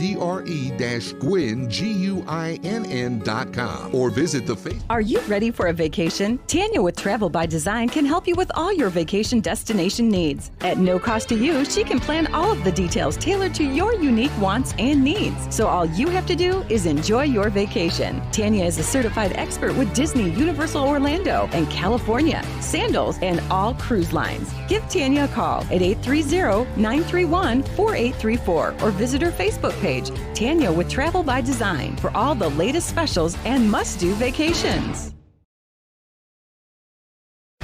Speaker 4: Guinn.com, or visit the Facebook.
Speaker 5: Are you ready for a vacation? Tanya with Travel by Design can help you with all your vacation destination needs. At no cost to you, she can plan all of the details tailored to your unique wants and needs. So all you have to do is enjoy your vacation. Tanya is a certified expert with Disney, Universal Orlando, and California, Sandals, and all cruise lines. Give Tanya a call at 830-931-4834 or visit her Facebook page, Tanya with Travel by Design, for all the latest specials and must-do vacations.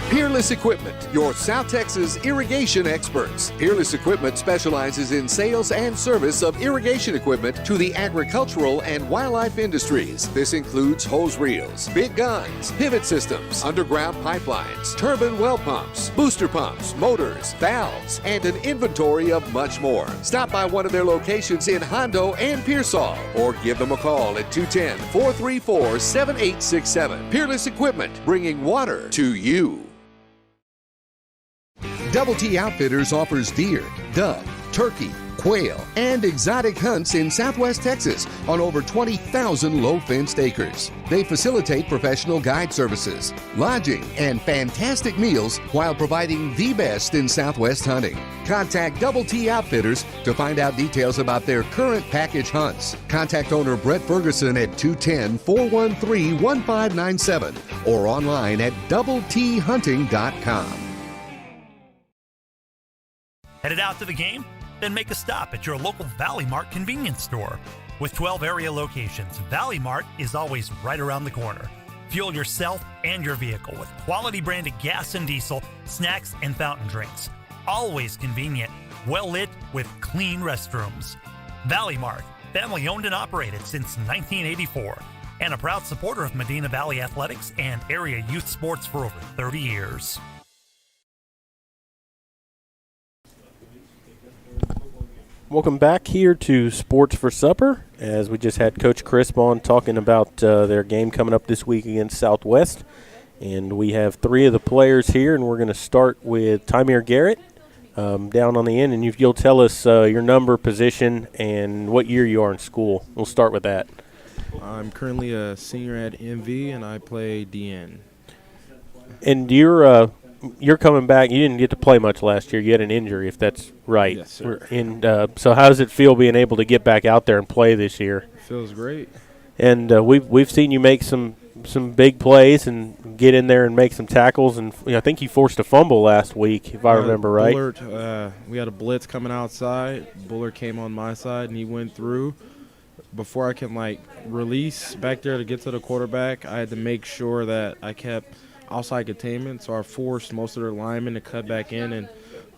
Speaker 4: Peerless Equipment, your South Texas irrigation experts. Peerless Equipment specializes in sales and service of irrigation equipment to the agricultural and wildlife industries. This includes hose reels, big guns, pivot systems, underground pipelines, turbine well pumps, booster pumps, motors, valves, and an inventory of much more. Stop by one of their locations in Hondo and Pearsall, or give them a call at 210-434-7867. Peerless Equipment, bringing water to you. Double T Outfitters offers deer, dove, turkey, quail, and exotic hunts in Southwest Texas on over 20,000 low-fenced acres. They facilitate professional guide services, lodging, and fantastic meals while providing the best in Southwest hunting. Contact Double T Outfitters to find out details about their current package hunts. Contact owner Brett Ferguson at 210-413-1597 or online at doubleThunting.com.
Speaker 6: Headed out to the game? Then make a stop at your local Valley Mart convenience store. With 12 area locations, Valley Mart is always right around the corner. Fuel yourself and your vehicle with quality branded gas and diesel, snacks, and fountain drinks. Always convenient, well lit with clean restrooms. Valley Mart, family owned and operated since 1984, and a proud supporter of Medina Valley athletics and area youth sports for over 30 years.
Speaker 1: Welcome back here to Sports for Supper, as we just had Coach Crisp on talking about their game coming up this week against Southwest. And we have 3 of the players here, and we're going to start with Taimir Garrett down on the end. And you'll tell us your number, position, and what year you are in school. We'll start with that.
Speaker 10: I'm currently a senior at MV, and I play DN.
Speaker 1: And you're coming back. You didn't get to play much last year. You had an injury, if that's right.
Speaker 10: Yes, sir.
Speaker 1: And so how does it feel being able to get back out there and play this year?
Speaker 10: Feels great.
Speaker 1: And we've seen you make some big plays and get in there and make some tackles. And I think you forced a fumble last week, if I remember right.
Speaker 10: Bullard, we had a blitz coming outside. Bullard came on my side, and he went through. Before I can, release back there to get to the quarterback, I had to make sure that I kept outside containment. So I forced most of their linemen to cut back in, and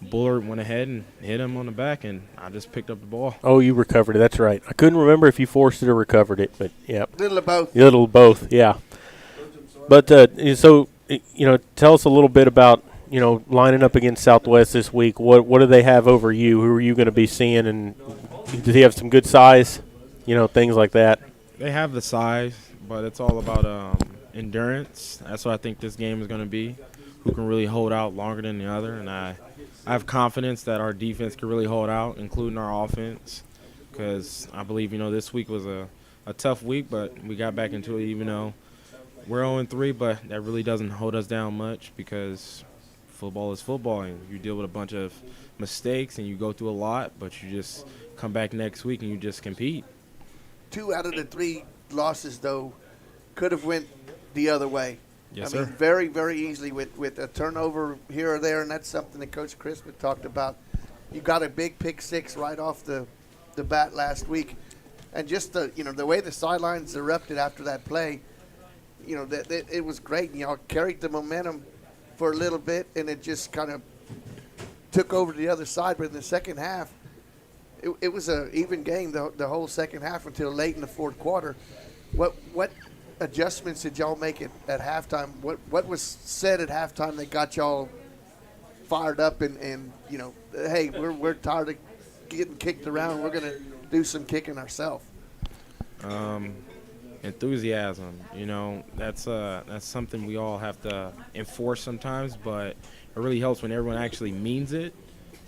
Speaker 10: Bullard went ahead and hit him on the back, and I just picked up the ball.
Speaker 1: Oh, you recovered it. That's right. I couldn't remember if you forced it or recovered it, but yeah.
Speaker 3: Little of both.
Speaker 1: Little of both, yeah. But so, tell us a little bit about, lining up against Southwest this week. What do they have over you? Who are you going to be seeing? And does he have some good size? Things like that.
Speaker 10: They have the size, but it's all about endurance. That's what I think this game is going to be, who can really hold out longer than the other. And I have confidence that our defense can really hold out, including our offense, because I believe, this week was a tough week, but we got back into it even though we're 0-3, but that really doesn't hold us down much because football is football, and you deal with a bunch of mistakes and you go through a lot, but you just come back next week and you just compete.
Speaker 3: 2 out of the 3 losses, though, could have went the other way.
Speaker 10: Yes,
Speaker 3: I mean,
Speaker 10: sir.
Speaker 3: very, very easily with a turnover here or there, and that's something that Coach Crispin talked about. You got a big pick 6 right off the bat last week, and just the way the sidelines erupted after that play, it was great. Y'all carried the momentum for a little bit, and it just kind of took over to the other side. But in the second half, it was an even game the whole second half until late in the fourth quarter. What adjustments did y'all make at halftime? What was said at halftime that got y'all fired up and hey, we're tired of getting kicked around. We're gonna do some kicking ourselves.
Speaker 10: Enthusiasm. That's something we all have to enforce sometimes, but it really helps when everyone actually means it.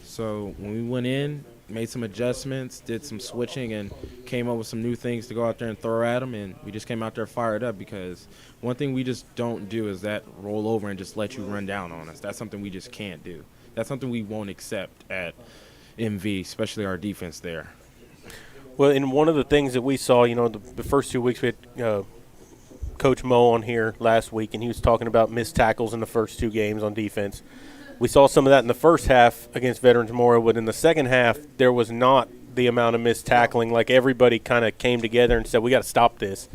Speaker 10: So when we went in, made some adjustments, did some switching, and came up with some new things to go out there and throw at them, and we just came out there fired up because one thing we just don't do is that roll over and just let you run down on us. That's something we just can't do. That's something we won't accept at MV, especially our defense there.
Speaker 1: Well, and one of the things that we saw, the first 2 weeks, we had Coach Mo on here last week, and he was talking about missed tackles in the first 2 games on defense. We saw some of that in the first half against Veterans Memorial, but in the second half, there was not the amount of missed tackling. Like everybody kind of came together and said, we got to stop this.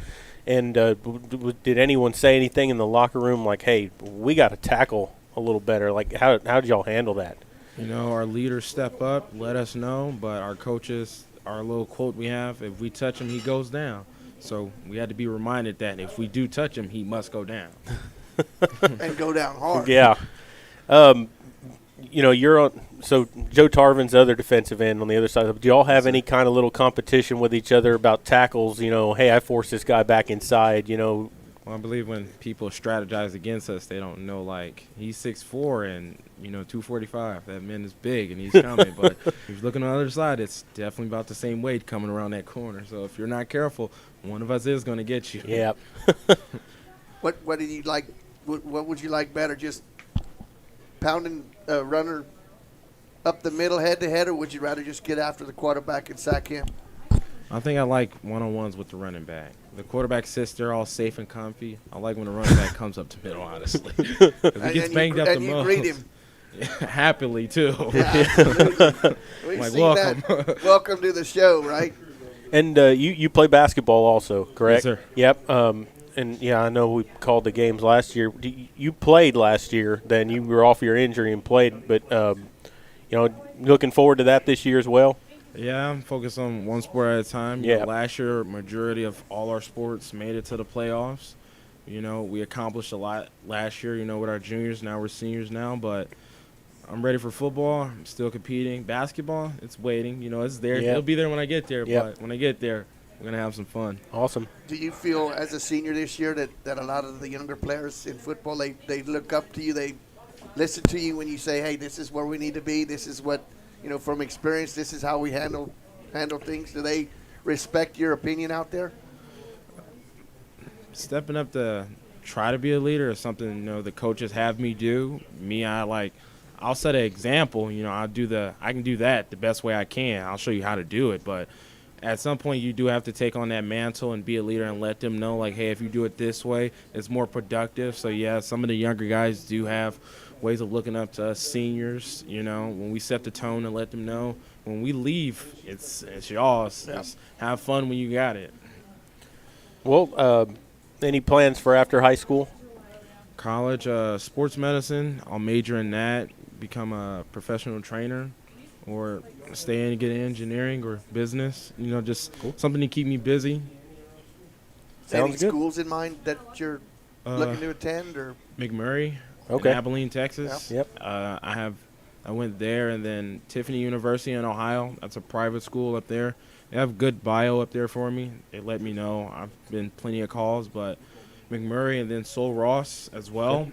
Speaker 1: And did anyone say anything in the locker room like, hey, we got to tackle a little better? Like, how did y'all handle that?
Speaker 10: Our leaders step up, let us know, but our coaches, our little quote we have, if we touch him, he goes down. So we had to be reminded that if we do touch him, he must go down.
Speaker 3: And go down hard.
Speaker 1: Yeah. You're on. So Joe Tarvin's the other defensive end on the other side. Do y'all have any kind of little competition with each other about tackles? Hey, I forced this guy back inside.
Speaker 10: Well, I believe when people strategize against us, they don't know, he's 6'4" and, 245. That man is big and he's coming. But if you look on the other side, it's definitely about the same weight coming around that corner. So if you're not careful, one of us is going to get you.
Speaker 1: Yep.
Speaker 3: What did you like? What would you like better? Just pounding a runner up the middle head-to-head, or would you rather just get after the quarterback and sack him?
Speaker 10: I think I like one-on-ones with the running back. The quarterback sits there all safe and comfy. I like when the running back comes up the middle, honestly. He gets banged up the most.
Speaker 3: And you greet him.
Speaker 10: Happily, too.
Speaker 3: Yeah, We've
Speaker 10: like,
Speaker 3: seen
Speaker 10: welcome.
Speaker 3: That. Welcome to the show, right?
Speaker 1: And you play basketball also, correct?
Speaker 10: Yes, sir.
Speaker 1: Yep. And, yeah, I know we called the games last year. You played last year. Then you were off your injury and played. But, looking forward to that this year as well?
Speaker 10: Yeah, I'm focused on one sport at a time. Last year, majority of all our sports made it to the playoffs. We accomplished a lot last year, with our juniors. Now we're seniors now. But I'm ready for football. I'm still competing. Basketball, it's waiting. It's there.
Speaker 1: Yep.
Speaker 10: It'll be there when I get there.
Speaker 1: Yep.
Speaker 10: But when I get there, we're gonna have some fun.
Speaker 1: Awesome.
Speaker 3: Do you feel as a senior this year that a lot of the younger players in football, they look up to you, they listen to you when you say, hey, this is where we need to be, this is what, from experience, this is how we handle things? Do they respect your opinion out there?
Speaker 10: Stepping up to try to be a leader is something, the coaches have me do. I'll set an example, I can do that the best way I can. I'll show you how to do it, but at some point you do have to take on that mantle and be a leader and let them know, like, hey, if you do it this way, it's more productive. So, yeah, some of the younger guys do have ways of looking up to us seniors, when we set the tone and let them know. When we leave, it's y'all's.
Speaker 3: Yeah.
Speaker 10: Just have fun when you got it.
Speaker 1: Well, any plans for after high school?
Speaker 10: College, sports medicine. I'll major in that, become a professional trainer, or stay in and get engineering or business. Just something to keep me busy.
Speaker 1: Sounds
Speaker 3: Any
Speaker 1: good.
Speaker 3: schools in mind that you're looking to attend? Or
Speaker 10: McMurray,
Speaker 1: Okay.
Speaker 10: in Abilene, Texas.
Speaker 1: Yep.
Speaker 10: I went there, and then Tiffany University in Ohio. That's a private school up there. They have good bio up there for me. They let me know. I've been plenty of calls, but McMurray and then Sol Ross as well.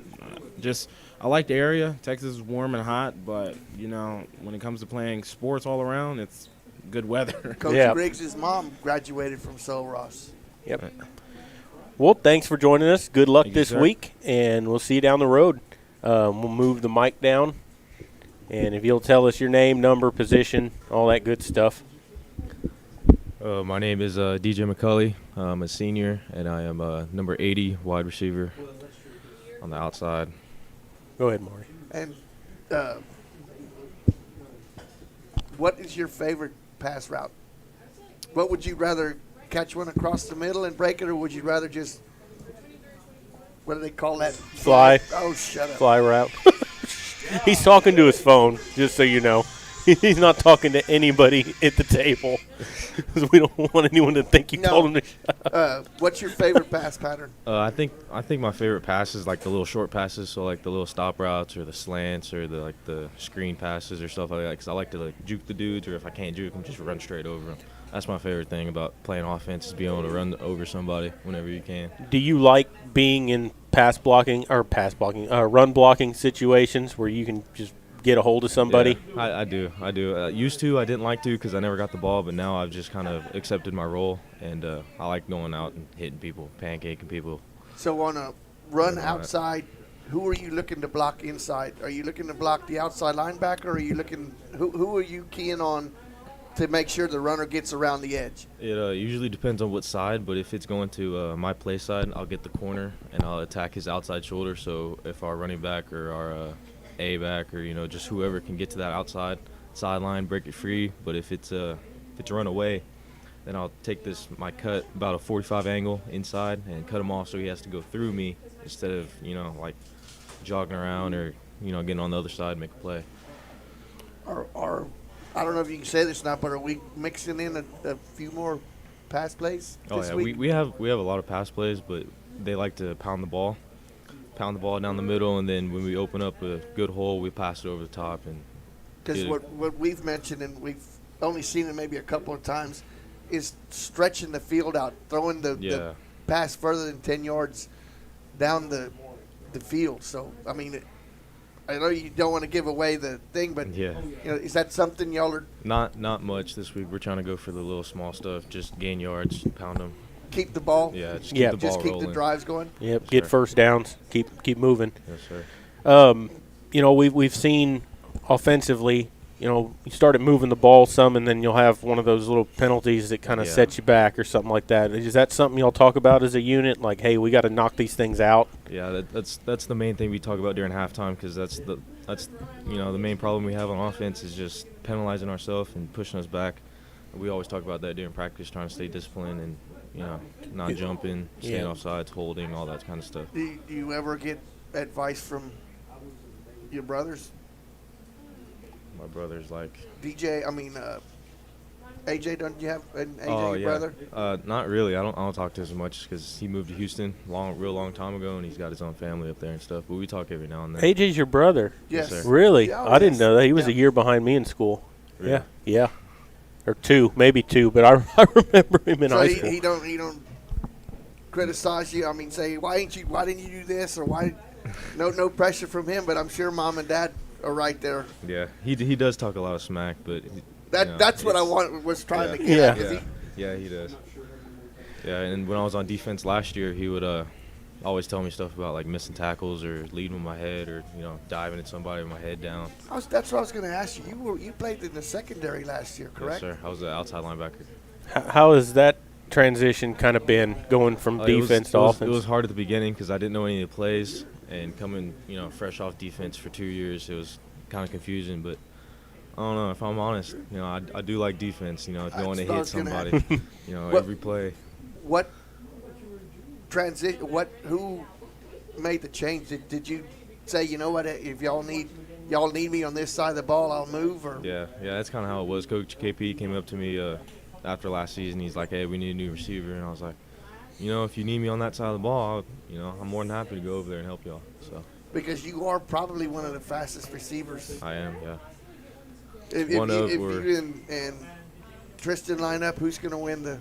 Speaker 10: I like the area. Texas is warm and hot, but, when it comes to playing sports all around, it's good weather.
Speaker 3: Coach Griggs' mom graduated from Sol Ross.
Speaker 1: Yep. Well, thanks for joining us. Good luck
Speaker 10: Thank you,
Speaker 1: this
Speaker 10: sir.
Speaker 1: week, and we'll see you down the road. We'll move the mic down, and if you'll tell us your name, number, position, all that good stuff.
Speaker 11: My name is DJ Mccully. I'm a senior, and I am number 80 wide receiver on the outside.
Speaker 1: Go ahead, Maury.
Speaker 3: And what is your favorite pass route? What would you rather catch one across the middle and break it, or would you rather just, what do they call that?
Speaker 1: Fly.
Speaker 3: Oh, shut up.
Speaker 1: Fly route. He's talking to his phone, just so you know. He's not talking to anybody at the table, because we don't want anyone to think you told him to shut up.
Speaker 3: What's your favorite pass pattern?
Speaker 11: I think my favorite passes, like the little short passes, so like the little stop routes or the slants or the screen passes or stuff like that. Because I like to juke the dudes, or if I can't juke them, just run straight over them. That's my favorite thing about playing offense, is being able to run over somebody whenever you can.
Speaker 1: Do you like being in run blocking situations where you can just get a hold of somebody?
Speaker 11: Yeah, I do. Used to, I didn't like to because I never got the ball, but now I've just kind of accepted my role, and I like going out and hitting people, pancaking people.
Speaker 3: So on a run outside, who are you looking to block inside? Are you looking to block the outside linebacker, or are you looking – who are you keying on to make sure the runner gets around the edge?
Speaker 11: It usually depends on what side, but if it's going to my play side, I'll get the corner, and I'll attack his outside shoulder. So if our running back or our A-back or, just whoever can get to that outside sideline, break it free. But if it's run away, then I'll take my cut about a 45 angle inside and cut him off so he has to go through me instead of, jogging around or, getting on the other side and make a play.
Speaker 3: I don't know if you can say this now, but are we mixing in a few more pass plays this week?
Speaker 11: we have a lot of pass plays, but they like to pound the ball down the middle, and then when we open up a good hole, we pass it over the top. And
Speaker 3: because what we've mentioned, and we've only seen it maybe a couple of times, is stretching the field out, throwing the pass further than 10 yards down the field. So, I mean, I know you don't want to give away the thing, but is that something y'all are –
Speaker 11: Not much this week. We're trying to go for the little small stuff, just gain yards, pound them.
Speaker 3: Keep the ball?
Speaker 11: Yeah, just keep the ball rolling.
Speaker 3: Keep the drives going?
Speaker 1: Yep,
Speaker 11: Yes,
Speaker 1: get
Speaker 11: sir.
Speaker 1: first downs, keep moving.
Speaker 11: Yes, sir.
Speaker 1: We've seen offensively, you started moving the ball some, and then you'll have one of those little penalties that kind of sets you back or something like that. Is that something y'all talk about as a unit? Like, hey, we got to knock these things out?
Speaker 11: Yeah, that's the main thing we talk about during halftime, because that's the main problem we have on offense is just penalizing ourselves and pushing us back. We always talk about that during practice, trying to stay disciplined and not jumping, staying off sides, holding, all that kind of stuff.
Speaker 3: Do you ever get advice from your brothers?
Speaker 11: My brother's like
Speaker 3: AJ, don't you have an AJ brother?
Speaker 11: Not really. I don't talk to him as much because he moved to Houston real long time ago, and he's got his own family up there and stuff. But we talk every now and then.
Speaker 1: AJ's your brother?
Speaker 3: Yes.
Speaker 11: Yes, sir.
Speaker 1: Really?
Speaker 3: Yeah,
Speaker 1: I didn't know that. He was a year behind me in school.
Speaker 11: Really?
Speaker 1: Yeah. or 2, maybe 2, but I remember him in high school.
Speaker 3: He don't criticize you. I mean, say why didn't you do this, or why? No pressure from him, but I'm sure mom and dad are right there.
Speaker 11: Yeah, he does talk a lot of smack, but
Speaker 3: that's what I was trying to get at.
Speaker 11: Yeah, he does. Yeah, and when I was on defense last year, he would always tell me stuff about like missing tackles or leading with my head or diving at somebody with my head down.
Speaker 3: That's what I was going to ask you. You played in the secondary last year, correct?
Speaker 11: Yes, sir. I was the outside linebacker.
Speaker 1: How has that transition kind of been going from defense to offense?
Speaker 11: It was hard at the beginning because I didn't know any of the plays, and coming fresh off defense for 2 years, it was kind of confusing. But I don't know, if I'm honest, I do like defense. Going to hit somebody, every play.
Speaker 3: What transition? Who made the change? Did you say, you know what? If y'all need me on this side of the ball, I'll move? Or
Speaker 11: yeah, that's kind of how it was. Coach KP came up to me after last season. He's like, "Hey, we need a new receiver," and I was like, if you need me on that side of the ball, I'm more than happy to go over there and help y'all. So
Speaker 3: because you are probably one of the fastest receivers.
Speaker 11: I am, yeah.
Speaker 3: If you and Tristan line up, who's going to win the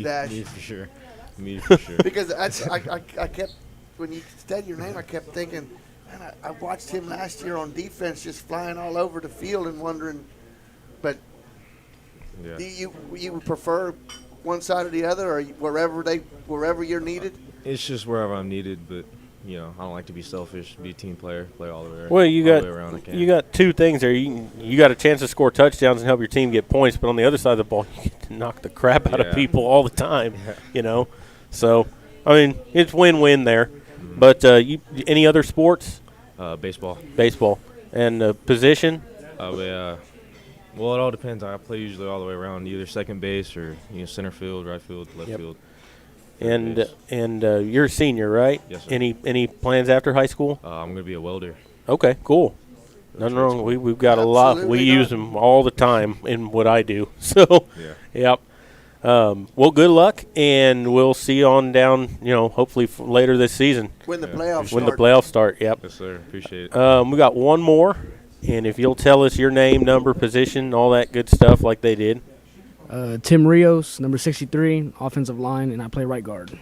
Speaker 3: dash?
Speaker 11: Me for sure.
Speaker 3: Because I kept, when you said your name, I kept thinking, man, I watched him last year on defense just flying all over the field and wondering, but do you prefer one side or the other, or wherever you're needed?
Speaker 11: It's just wherever I'm needed, but I don't like to be selfish. Be a team player, play all the way.
Speaker 1: Well, you got 2 things there. You got a chance to score touchdowns and help your team get points, but on the other side of the ball, you get to knock the crap out of people all the time.
Speaker 11: Yeah.
Speaker 1: So I mean, it's win-win there. Mm-hmm. But any other sports?
Speaker 11: Baseball.
Speaker 1: Baseball. And position?
Speaker 11: Well, it all depends. I play usually all the way around, either second base or center field, right field, left field.
Speaker 1: And you're a senior, right?
Speaker 11: Yes, sir.
Speaker 1: Any plans after high school?
Speaker 11: I'm going to be a welder.
Speaker 1: Okay, cool. Nothing wrong. We've got a lot. We use them all the time in what I do. So, yep. Well, good luck, and we'll see you on down, hopefully later this season.
Speaker 3: When the playoffs start.
Speaker 1: When the playoffs start, yep.
Speaker 11: Yes, sir. Appreciate it.
Speaker 1: We got one more, and if you'll tell us your name, number, position, all that good stuff like they did.
Speaker 12: Tim Rios, number 63, offensive line, and I play right guard.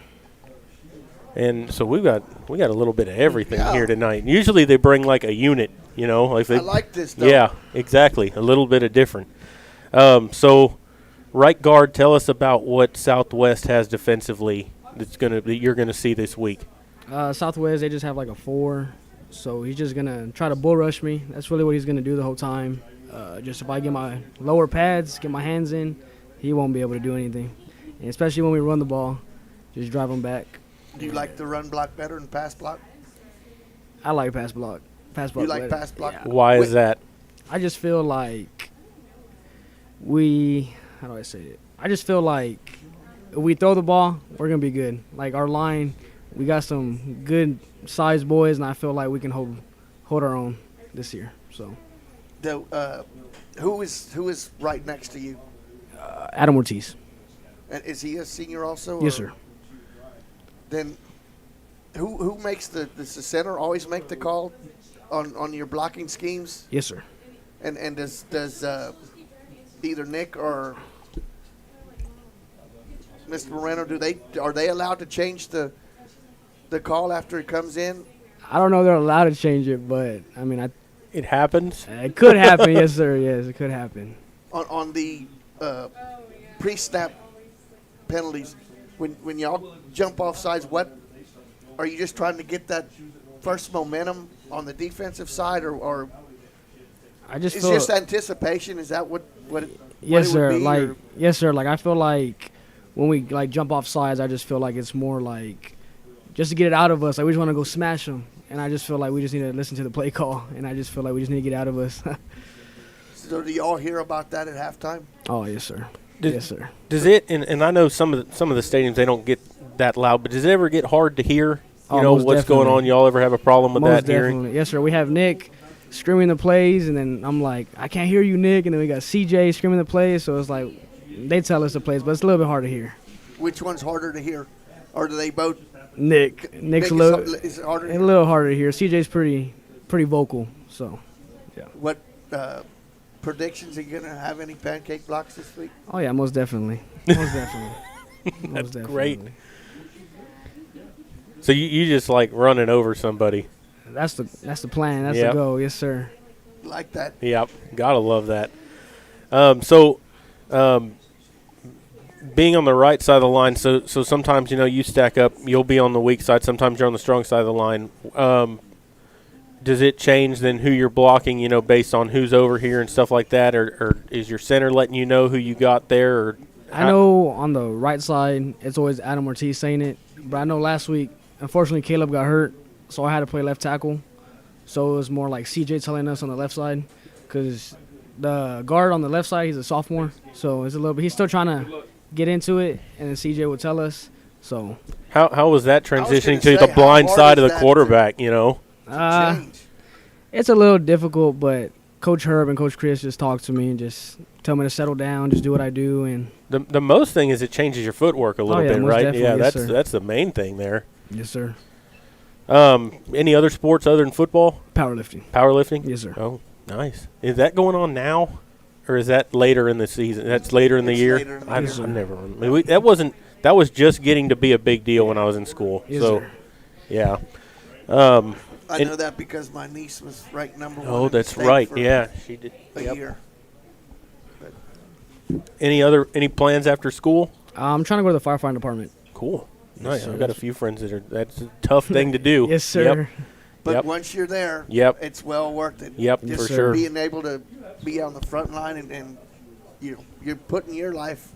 Speaker 1: And so we got a little bit of everything here tonight. Usually they bring like a unit, like
Speaker 3: I like this though.
Speaker 1: Yeah, exactly. A little bit of different. So right guard, tell us about what Southwest has defensively that you're gonna see this week.
Speaker 12: Southwest, they just have like a 4, so he's just gonna try to bull rush me. That's really what he's gonna do the whole time. Just if I get my lower pads, get my hands in, he won't be able to do anything. And especially when we run the ball, just drive him back.
Speaker 3: Do you like the run block better than pass block?
Speaker 12: I like pass block. Pass block.
Speaker 3: You like
Speaker 12: better.
Speaker 3: pass block?
Speaker 12: Yeah.
Speaker 1: Why is that?
Speaker 12: I just feel like how do I say it? I just feel like if we throw the ball, we're going to be good. Like our line, we got some good sized boys, and I feel like we can hold our own this year. So,
Speaker 3: who is right next to you?
Speaker 12: Adam Ortiz.
Speaker 3: And is he a senior also?
Speaker 12: Yes, sir.
Speaker 3: Then who makes does the center always make the call on your blocking schemes?
Speaker 12: Yes, sir.
Speaker 3: And does either Nick or Mr. Moreno, are they allowed to change the call after it comes in?
Speaker 12: I don't know if they're allowed to change it, but I mean,
Speaker 1: it happens.
Speaker 12: It could happen, yes, sir. Yes, it could happen.
Speaker 3: On the pre-snap penalties, when y'all jump off sides, what are you just trying to get that first momentum on the defensive side, or
Speaker 12: I just
Speaker 3: it's
Speaker 12: feel
Speaker 3: just anticipation? Is that what
Speaker 12: yes,
Speaker 3: it
Speaker 12: sir.
Speaker 3: would be,
Speaker 12: like
Speaker 3: or?
Speaker 12: Yes, sir. Like I feel like when we jump off sides, I just feel like it's more like just to get it out of us. Like we just want to go smash them, and I just feel like we just need to listen to the play call, and I just feel like we just need to get out of us.
Speaker 3: So do y'all hear about that at halftime?
Speaker 12: Oh yes, sir. Yes, sir.
Speaker 1: Does it? And I know some of the stadiums they don't get that loud, but does it ever get hard to hear? What's going on? Y'all ever have a problem with that
Speaker 12: definitely.
Speaker 1: hearing?
Speaker 12: Yes, sir. We have Nick screaming the plays, and then I'm like, I can't hear you, Nick. And then we got CJ screaming the plays, so it's like they tell us the plays, but it's a little bit hard to hear.
Speaker 3: Which one's harder to hear, or do they both?
Speaker 12: Nick's a
Speaker 3: little
Speaker 12: harder to hear. CJ's pretty vocal, so yeah.
Speaker 3: What predictions? Are you going to have any pancake blocks this week?
Speaker 12: Oh yeah, most definitely. Most definitely.
Speaker 1: That's great. So you just like running over somebody.
Speaker 12: That's the plan. That's the goal. Yes, sir.
Speaker 3: Like that.
Speaker 1: Yep. Gotta love that. Being on the right side of the line, so sometimes you stack up. You'll be on the weak side. Sometimes you're on the strong side of the line. Does it change then who you're blocking? Based on who's over here and stuff like that, or is your center letting you know who you got there? Or
Speaker 12: I know on the right side, it's always Adam Ortiz saying it. But I know last week, unfortunately, Caleb got hurt, so I had to play left tackle. So it was more like CJ telling us on the left side, because the guard on the left side, he's a sophomore, so it's a little bit. He's still trying to get into it, and then CJ would tell us. So
Speaker 1: how was that transitioning to the blind side of the quarterback?
Speaker 12: It's a little difficult, but Coach Herb and Coach Chris just talk to me and just tell me to settle down, just do what I do. And
Speaker 1: the most thing is it changes your footwork a little bit, right? Yeah,
Speaker 12: yes,
Speaker 1: that's the main thing there.
Speaker 12: Yes, sir.
Speaker 1: Any other sports other than football?
Speaker 12: Powerlifting.
Speaker 1: Powerlifting?
Speaker 12: Yes, sir.
Speaker 1: Oh, nice. Is that going on now, or is that later in the season? That's later in the year. I never. That was just getting to be a big deal when I was in school.
Speaker 12: Yes,
Speaker 1: so,
Speaker 12: sir.
Speaker 1: Yeah.
Speaker 3: I know that because my niece was ranked number 1.
Speaker 1: Oh, that's right. Yeah, she did.
Speaker 3: A year.
Speaker 1: Any plans after school?
Speaker 12: I'm trying to go to the firefighting department.
Speaker 1: Cool. Nice.
Speaker 12: Yes,
Speaker 1: I've got a few friends that's a tough thing to do.
Speaker 12: Yes, sir.
Speaker 3: But once you're there, it's well worth it.
Speaker 1: Yep,
Speaker 3: just
Speaker 1: for sure.
Speaker 3: Being able to be on the front line and you're putting your life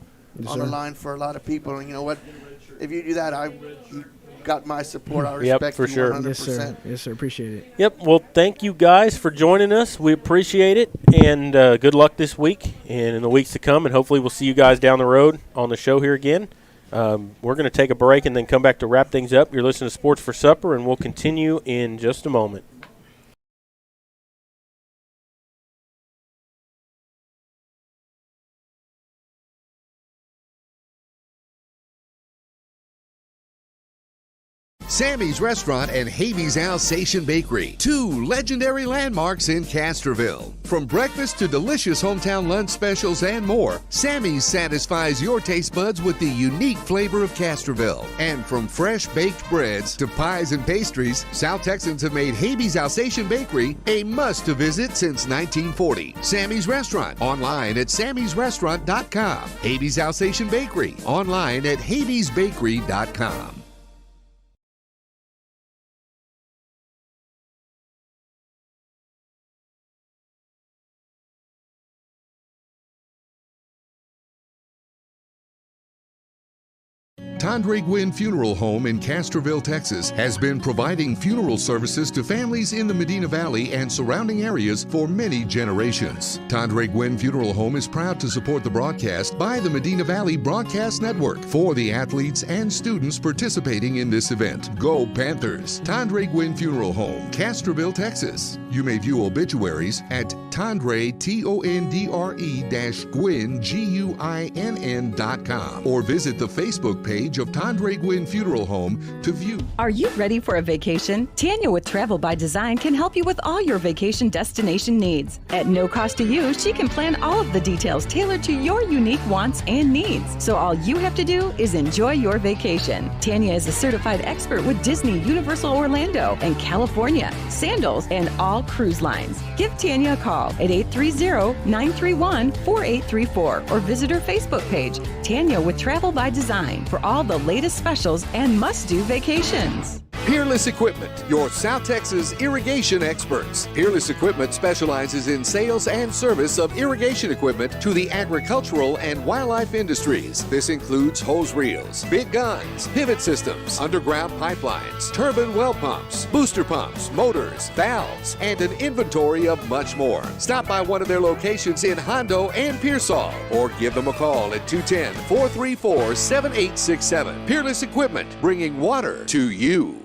Speaker 3: on the line for a lot of people. And you know what? If you do that, you got my support. I respect
Speaker 1: for
Speaker 3: you
Speaker 1: sure.
Speaker 3: 100%.
Speaker 12: Yes, sir. Yes, sir. Appreciate it.
Speaker 1: Yep. Well, thank you guys for joining us. We appreciate it, and good luck this week and in the weeks to come. And hopefully, we'll see you guys down the road on the show here again. We're going to take a break and then come back to wrap things up. You're listening to Sports for Supper, and we'll continue in just a moment.
Speaker 4: Sammy's Restaurant and Haiti's Alsatian Bakery, 2 legendary landmarks in Castroville. From breakfast to delicious hometown lunch specials and more, Sammy's satisfies your taste buds with the unique flavor of Castroville. And from fresh baked breads to pies and pastries, South Texans have made Haiti's Alsatian Bakery a must-to-visit since 1940. Sammy's Restaurant, online at sammysrestaurant.com. Haiti's Alsatian Bakery, online at haitiesbakery.com. Tandre Gwynn Funeral Home in Castroville, Texas, has been providing funeral services to families in the Medina Valley and surrounding areas for many generations. Tandre Gwynn Funeral Home is proud to support the broadcast by the Medina Valley Broadcast Network for the athletes and students participating in this event. Go Panthers! Tandre Gwynn Funeral Home, Castroville, Texas. You may view obituaries at Tandre, Tondre-Gwynn, Guinn.com, or visit the Facebook page of Tandre Gwynn Funeral Home to view.
Speaker 5: Are you ready for a vacation? Tanya with Travel by Design can help you with all your vacation destination needs. At no cost to you, she can plan all of the details tailored to your unique wants and needs. So all you have to do is enjoy your vacation. Tanya is a certified expert with Disney, Universal Orlando, and California, Sandals, and all cruise lines. Give Tanya a call at 830-931-4834 or visit her Facebook page, Tanya with Travel by Design, for all the latest specials and must-do vacations.
Speaker 4: Peerless Equipment, your South Texas irrigation experts. Peerless Equipment specializes in sales and service of irrigation equipment to the agricultural and wildlife industries. This includes hose reels, big guns, pivot systems, underground pipelines, turbine well pumps, booster pumps, motors, valves, and an inventory of much more. Stop by one of their locations in Hondo and Pearsall, or give them a call at 210-434-7867. Peerless Equipment, bringing water to you.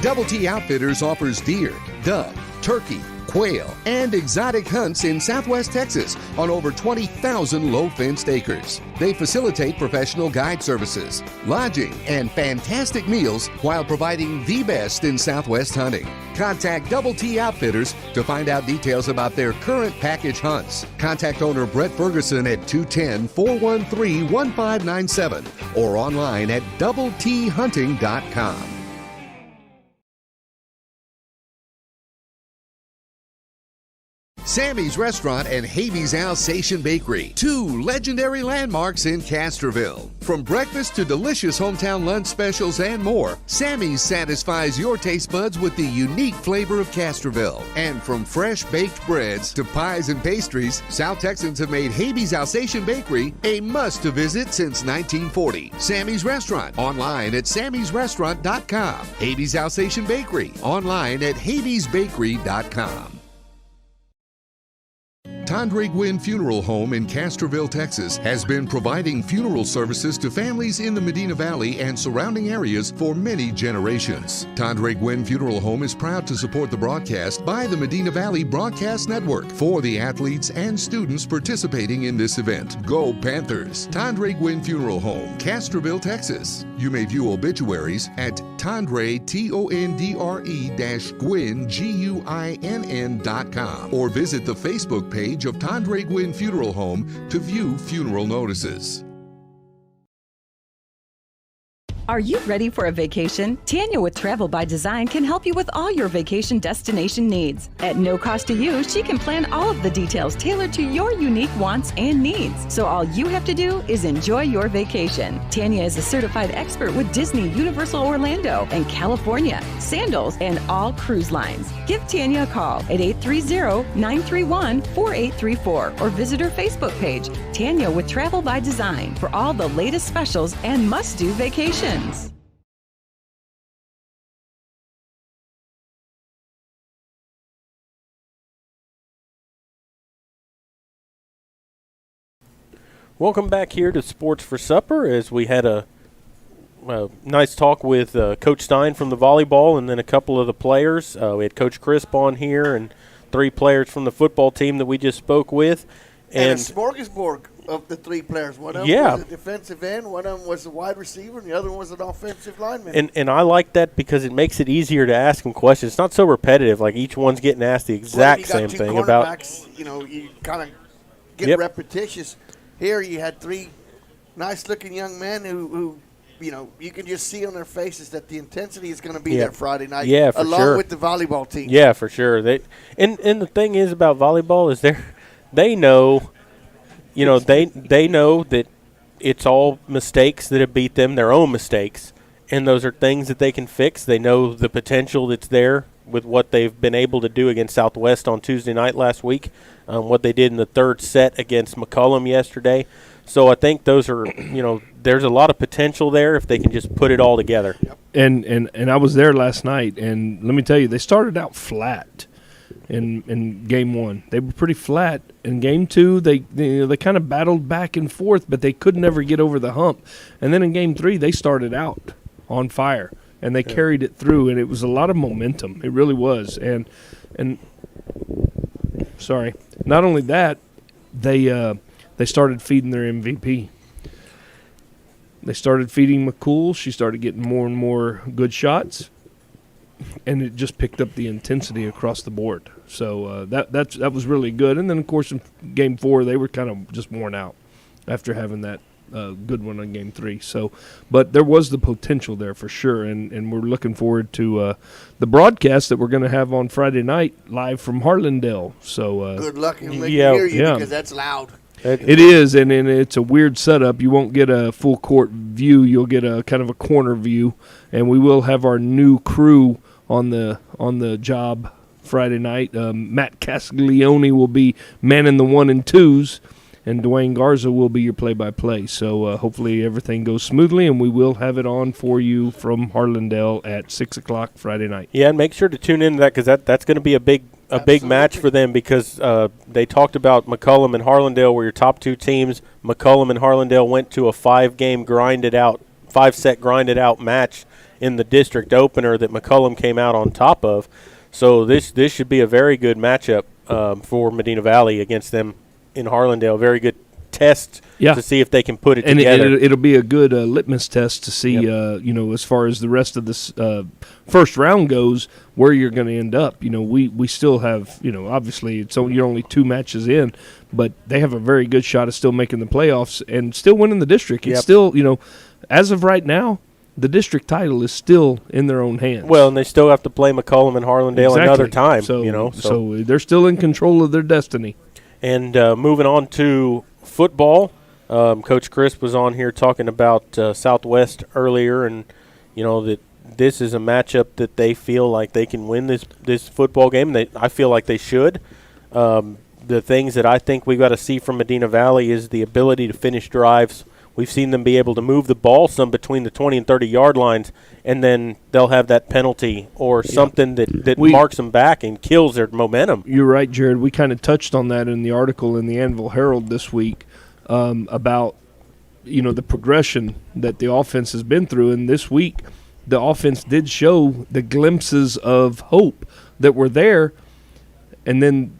Speaker 4: Double T Outfitters offers deer, dove, turkey, quail, and exotic hunts in Southwest Texas on over 20,000 low-fenced acres. They facilitate professional guide services, lodging, and fantastic meals while providing the best in Southwest hunting. Contact Double T Outfitters to find out details about their current package hunts. Contact owner Brett Ferguson at 210-413-1597 or online at doubleThunting.com. Sammy's Restaurant and Haiti's Alsatian Bakery, two legendary landmarks in Castroville. From breakfast to delicious hometown lunch specials and more, Sammy's satisfies your taste buds with the unique flavor of Castroville. And from fresh baked breads to pies and pastries, South Texans have made Haiti's Alsatian Bakery a must-to-visit since 1940. Sammy's Restaurant, online at sammysrestaurant.com. Haiti's Alsatian Bakery, online at haitiesbakery.com. Tandre Gwynn Funeral Home in Castroville, Texas, has been providing funeral services to families in the Medina Valley and surrounding areas for many generations. Tandre Gwynn Funeral Home is proud to support the broadcast by the Medina Valley Broadcast Network for the athletes and students participating in this event. Go Panthers! Tandre Gwynn Funeral Home, Castroville, Texas. You may view obituaries at Tandre, Tondre-Gwynn, Guinn.com, or visit the Facebook page of Tandre Gwynn Funeral Home to view funeral notices.
Speaker 5: Are you ready for a vacation? Tanya with Travel by Design can help you with all your vacation destination needs. At no cost to you, she can plan all of the details tailored to your unique wants and needs. So all you have to do is enjoy your vacation. Tanya is a certified expert with Disney, Universal Orlando, and California, Sandals, and all cruise lines. Give Tanya a call at 830-931-4834 or visit her Facebook page, Tanya with Travel by Design, for all the latest specials and must-do vacations.
Speaker 1: Welcome back here to Sports for Supper, as we had a nice talk with Coach Stein from the volleyball and then a couple of the players. We had Coach Crisp on here and 3 players from the football team that we just spoke with.
Speaker 3: And a smorgasbord of the 3 players. One of them was a defensive end, one of them was a wide receiver, and the other one was an offensive lineman.
Speaker 1: And I like that because it makes it easier to ask them questions. It's not so repetitive. Like each one's getting asked the exact same thing about.
Speaker 3: You kind of get repetitious. Here you had 3 nice-looking young men who you can just see on their faces that the intensity is going to be there Friday night.
Speaker 1: Yeah, for
Speaker 3: along
Speaker 1: sure.
Speaker 3: with the volleyball team.
Speaker 1: Yeah, for sure. And the thing is about volleyball is they know. They know that it's all mistakes that have beat them, their own mistakes, and those are things that they can fix. They know the potential that's there with what they've been able to do against Southwest on Tuesday night last week, what they did in the 3rd set against McCullum yesterday. So I think those are, there's a lot of potential there if they can just put it all together.
Speaker 13: Yep. And I was there last night, and let me tell you, they started out flat. In game 1, they were pretty flat. In game 2, they kind of battled back and forth, but they could never get over the hump. And then in game 3, they started out on fire, and they carried it through, and it was a lot of momentum. It really was. And not only that, they started feeding their MVP. They started feeding McCool. She started getting more and more good shots. And it just picked up the intensity across the board. So that was really good. And then, of course, in Game 4, they were kind of just worn out after having that good one on Game 3. So, but there was the potential there for sure, and we're looking forward to the broadcast that we're going to have on Friday night live from Harlandale. So
Speaker 3: good luck and let me hear you because that's loud.
Speaker 13: It is, and it's a weird setup. You won't get a full court view. You'll get a kind of a corner view, and we will have our new crew on the job Friday night. Matt Castiglione will be manning the 1 and 2s, and Dwayne Garza will be your play-by-play. So hopefully everything goes smoothly, and we will have it on for you from Harlandale at 6 o'clock Friday night.
Speaker 1: Yeah, and make sure to tune into that because that's going to be a big match for them because they talked about McCullum and Harlandale were your top 2 teams. McCullum and Harlandale went to a 5-set grinded out match in the district opener that McCullum came out on top of. So this should be a very good matchup for Medina Valley against them in Harlandale. Very good test to see if they can put it together.
Speaker 13: And it'll be a good litmus test to see, as far as the rest of this first round goes, where you're going to end up. We still have, obviously you're only 2 matches in, but they have a very good shot of still making the playoffs and still winning the district. It's still, as of right now, the district title is still in their own hands.
Speaker 1: Well, and they still have to play McCullum and Harlandale another time.
Speaker 13: So they're still in control of their destiny.
Speaker 1: And moving on to football, Coach Crisp was on here talking about Southwest earlier, and that this is a matchup that they feel like they can win this football game. I feel like they should. The things that I think we've got to see from Medina Valley is the ability to finish drives. We've seen them be able to move the ball some between the 20 and 30-yard lines, and then they'll have that penalty or something that marks them back and kills their momentum.
Speaker 13: You're right, Jared. We kind of touched on that in the article in the Annville Herald this week about, the progression that the offense has been through. And this week, the offense did show the glimpses of hope that were there, and then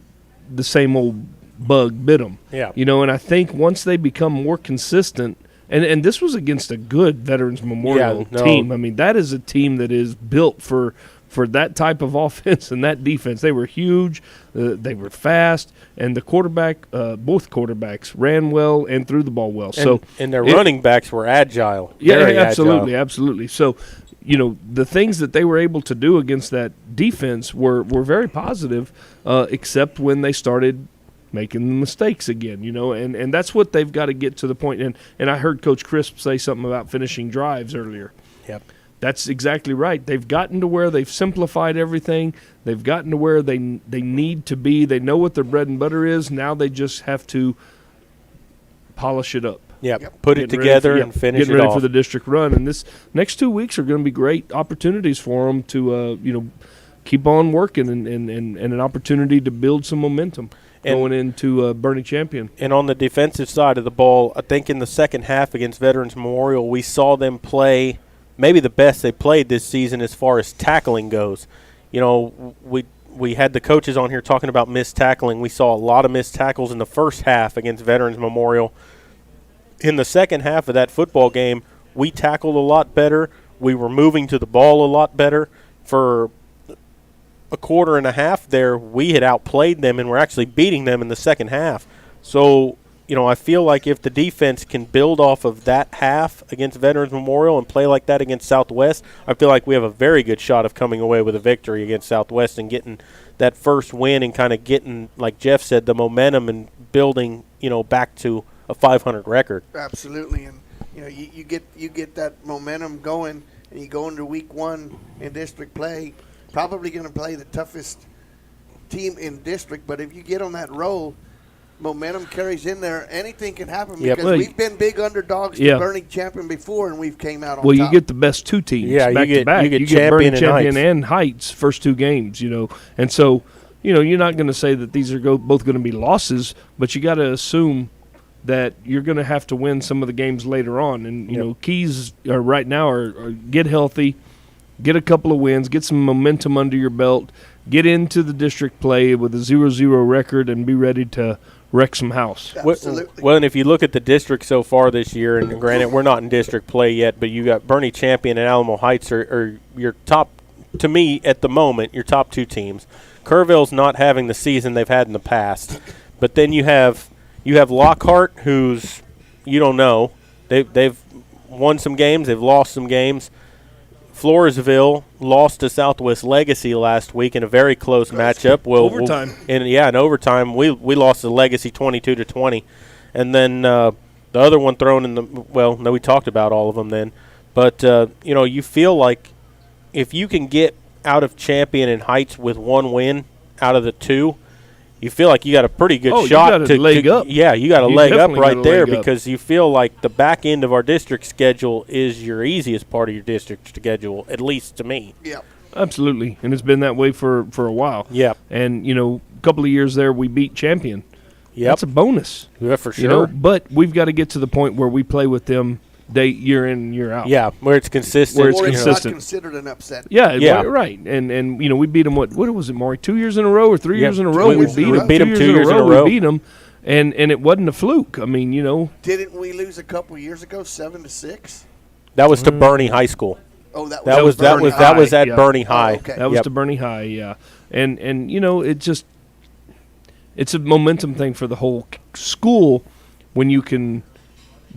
Speaker 13: the same old bug bit them.
Speaker 1: Yeah.
Speaker 13: And I think once they become more consistent, and this was against a good Veterans Memorial team. I mean, that is a team that is built for that type of offense and that defense. They were huge, they were fast, and the quarterback, both quarterbacks, ran well and threw the ball well.
Speaker 1: And their running backs were agile.
Speaker 13: Yeah, absolutely. So, the things that they were able to do against that defense were very positive, except when they started making mistakes again, and that's what they've got to get to the point. And I heard Coach Crisp say something about finishing drives earlier.
Speaker 1: Yep.
Speaker 13: That's exactly right. They've gotten to where they've simplified everything. They've gotten to where they need to be. They know what their bread and butter is. Now they just have to polish it up.
Speaker 1: Put it together and finish it off.
Speaker 13: Getting ready for the district run. And this next 2 weeks are going to be great opportunities for them to, keep on working and an opportunity to build some momentum going into Bernie Champion.
Speaker 1: And on the defensive side of the ball, I think in the second half against Veterans Memorial, we saw them play maybe the best they played this season as far as tackling goes. We had the coaches on here talking about missed tackling. We saw a lot of missed tackles in the first half against Veterans Memorial. In the second half of that football game, we tackled a lot better. We were moving to the ball a lot better. For a quarter and a half there, we had outplayed them and we're actually beating them in the second half. So, I feel like if the defense can build off of that half against Veterans Memorial and play like that against Southwest, I feel like we have a very good shot of coming away with a victory against Southwest and getting that first win and kind of getting, like Jeff said, the momentum and building, back to a 500 record.
Speaker 3: Absolutely. And, you get that momentum going and you go into week 1 in district play, probably going to play the toughest team in district, but if you get on that roll, momentum carries in there. Anything can happen because we've been big underdogs to Bernie Champion before, and we've came out on top.
Speaker 13: You get the best 2 teams back to back.
Speaker 1: You get
Speaker 13: Bernie Champion and Heights first 2 games, And so, you're not going to say that these are both going to be losses, but you got to assume that you're going to have to win some of the games later on. And, keys right now are get healthy, get a couple of wins, get some momentum under your belt, get into the district play with a 0-0 record, and be ready to wreck some house.
Speaker 3: Absolutely.
Speaker 1: Well, and if you look at the district so far this year, and granted we're not in district play yet, but you got Bernie Champion and Alamo Heights are your top, to me at the moment, your top 2 teams. Kerrville's not having the season they've had in the past, but then you have Lockhart, who's you don't know. They've won some games, they've lost some games. Floresville lost to Southwest Legacy last week in a very close matchup.
Speaker 13: Overtime.
Speaker 1: In overtime, we lost to Legacy 22-20. And then the other one thrown in the – well, no, we talked about all of them then. But, you feel like if you can get out of Champion and Heights with 1 win out of the 2, you feel like you got a pretty good shot
Speaker 13: to leg up.
Speaker 1: Yeah, you got a leg up right there because you feel like the back end of our district schedule is your easiest part of your district schedule, at least to me.
Speaker 3: Yeah,
Speaker 13: absolutely, and it's been that way for a while.
Speaker 1: Yeah,
Speaker 13: and a couple of years there we beat Champion.
Speaker 1: Yeah,
Speaker 13: that's a bonus.
Speaker 1: Yeah, for sure.
Speaker 13: But we've got to get to the point where we play with them year in, year out.
Speaker 1: Yeah, where it's consistent.
Speaker 13: Where it's
Speaker 3: or
Speaker 13: consistent.
Speaker 3: it's not considered an upset.
Speaker 13: Yeah, right. And we beat them. What was it, Maury? 2 years in a row or 3 years in a row?
Speaker 1: We beat them 2 years in a row.
Speaker 13: We beat them, and it wasn't a fluke. I mean,
Speaker 3: Didn't we lose a couple years ago, 7-6?
Speaker 1: That was to Bernie High School.
Speaker 3: Oh, that
Speaker 1: was at
Speaker 13: yeah.
Speaker 1: Bernie High.
Speaker 3: Oh, okay.
Speaker 13: That was to Bernie High, yeah. And it's a momentum thing for the whole school when you can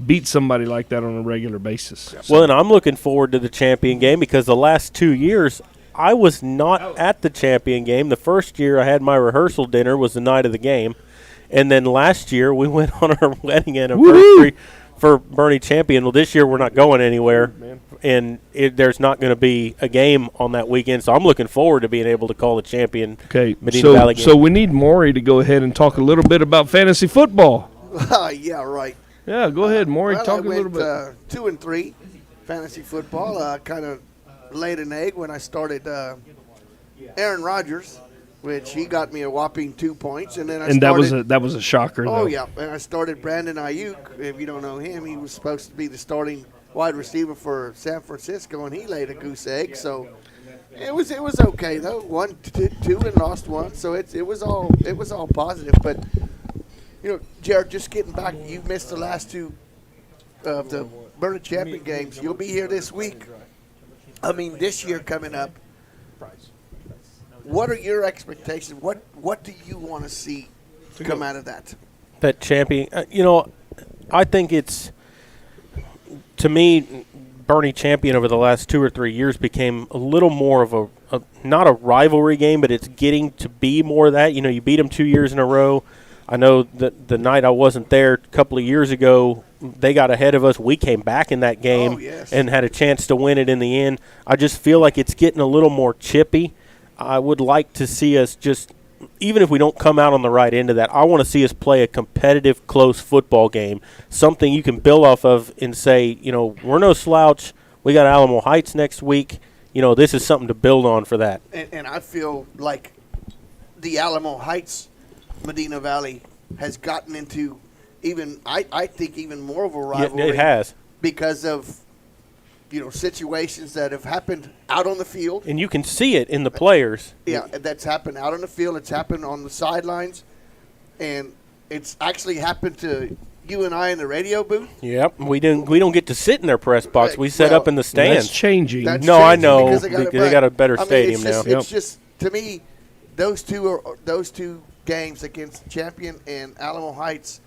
Speaker 13: beat somebody like that on a regular basis.
Speaker 1: Well, and I'm looking forward to the champion game because the last 2 years I was not at the champion game. The first year I had my rehearsal dinner was the night of the game. And then last year we went on our wedding anniversary for Bernie Champion. Well, this year we're not going anywhere, and there's not going to be a game on that weekend. So I'm looking forward to being able to call the champion Medina Valley game.
Speaker 13: So we need Maury to go ahead and talk a little bit about fantasy football.
Speaker 3: Yeah, right.
Speaker 13: Yeah, go ahead, Maury.
Speaker 3: Well,
Speaker 13: talk
Speaker 3: I
Speaker 13: a little bit.
Speaker 3: 2-3 fantasy football. Kind of laid an egg when I started Aaron Rodgers, which he got me a whopping 2 points, and then
Speaker 13: that was a shocker.
Speaker 3: Oh
Speaker 13: though.
Speaker 3: yeah, and I started Brandon Ayuk. If you don't know him, he was supposed to be the starting wide receiver for San Francisco, and he laid a goose egg. So it was okay though. 1-2 and lost one, so it was all positive. But Jared, just getting back, you missed the last two of the Bernie Champion games. You'll be here this week. I mean, this year coming up. What are your expectations? What do you want to see come out of that?
Speaker 1: That champion, I think it's, to me, Bernie Champion over the last 2 or 3 years became a little more of a not a rivalry game, but it's getting to be more of that. You beat them 2 years in a row. I know that the night I wasn't there a couple of years ago, they got ahead of us. We came back in that game and had a chance to win it in the end. I just feel like it's getting a little more chippy. I would like to see us just, even if we don't come out on the right end of that, I want to see us play a competitive, close football game, something you can build off of and say, we're no slouch. We got Alamo Heights next week. This is something to build on for that.
Speaker 3: And I feel like the Alamo Heights Medina Valley has gotten into I think even more of a rivalry.
Speaker 1: Yeah, it has.
Speaker 3: Because of situations that have happened out on the field.
Speaker 1: And you can see it in the players.
Speaker 3: Yeah, that's happened out on the field. It's happened on the sidelines. And it's actually happened to you and I in the radio booth.
Speaker 1: Yep. We don't get to sit in their press box. We set up in the stands.
Speaker 13: That's changing.
Speaker 3: That's
Speaker 1: no,
Speaker 3: changing
Speaker 1: I know.
Speaker 3: because
Speaker 1: They got a better stadium now.
Speaker 3: It's just, to me, those two games against Champion and Alamo Heights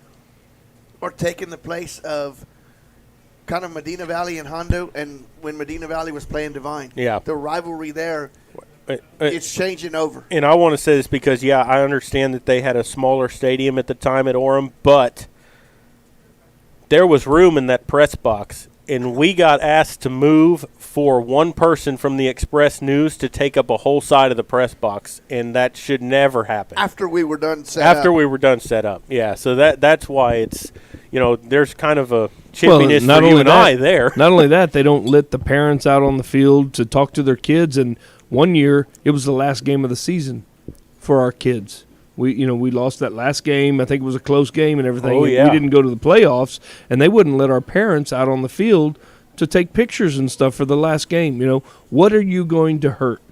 Speaker 3: are taking the place of kind of Medina Valley and Hondo, and when Medina Valley was playing Divine.
Speaker 1: Yeah.
Speaker 3: The rivalry there, it's changing over.
Speaker 1: And I want to say this because, I understand that they had a smaller stadium at the time at Orem, but there was room in that press box, and we got asked to move for one person from the Express News to take up a whole side of the press box, and that should never happen.
Speaker 3: After we were done set up.
Speaker 1: Yeah, so that's why it's, there's kind of a chippiness for you and I there.
Speaker 13: Not only that, they don't let the parents out on the field to talk to their kids, and one year it was the last game of the season for our kids. We lost that last game. I think it was a close game and everything.
Speaker 1: Oh, yeah.
Speaker 13: We didn't go to the playoffs, and they wouldn't let our parents out on the field to take pictures and stuff for the last game. What are you going to hurt?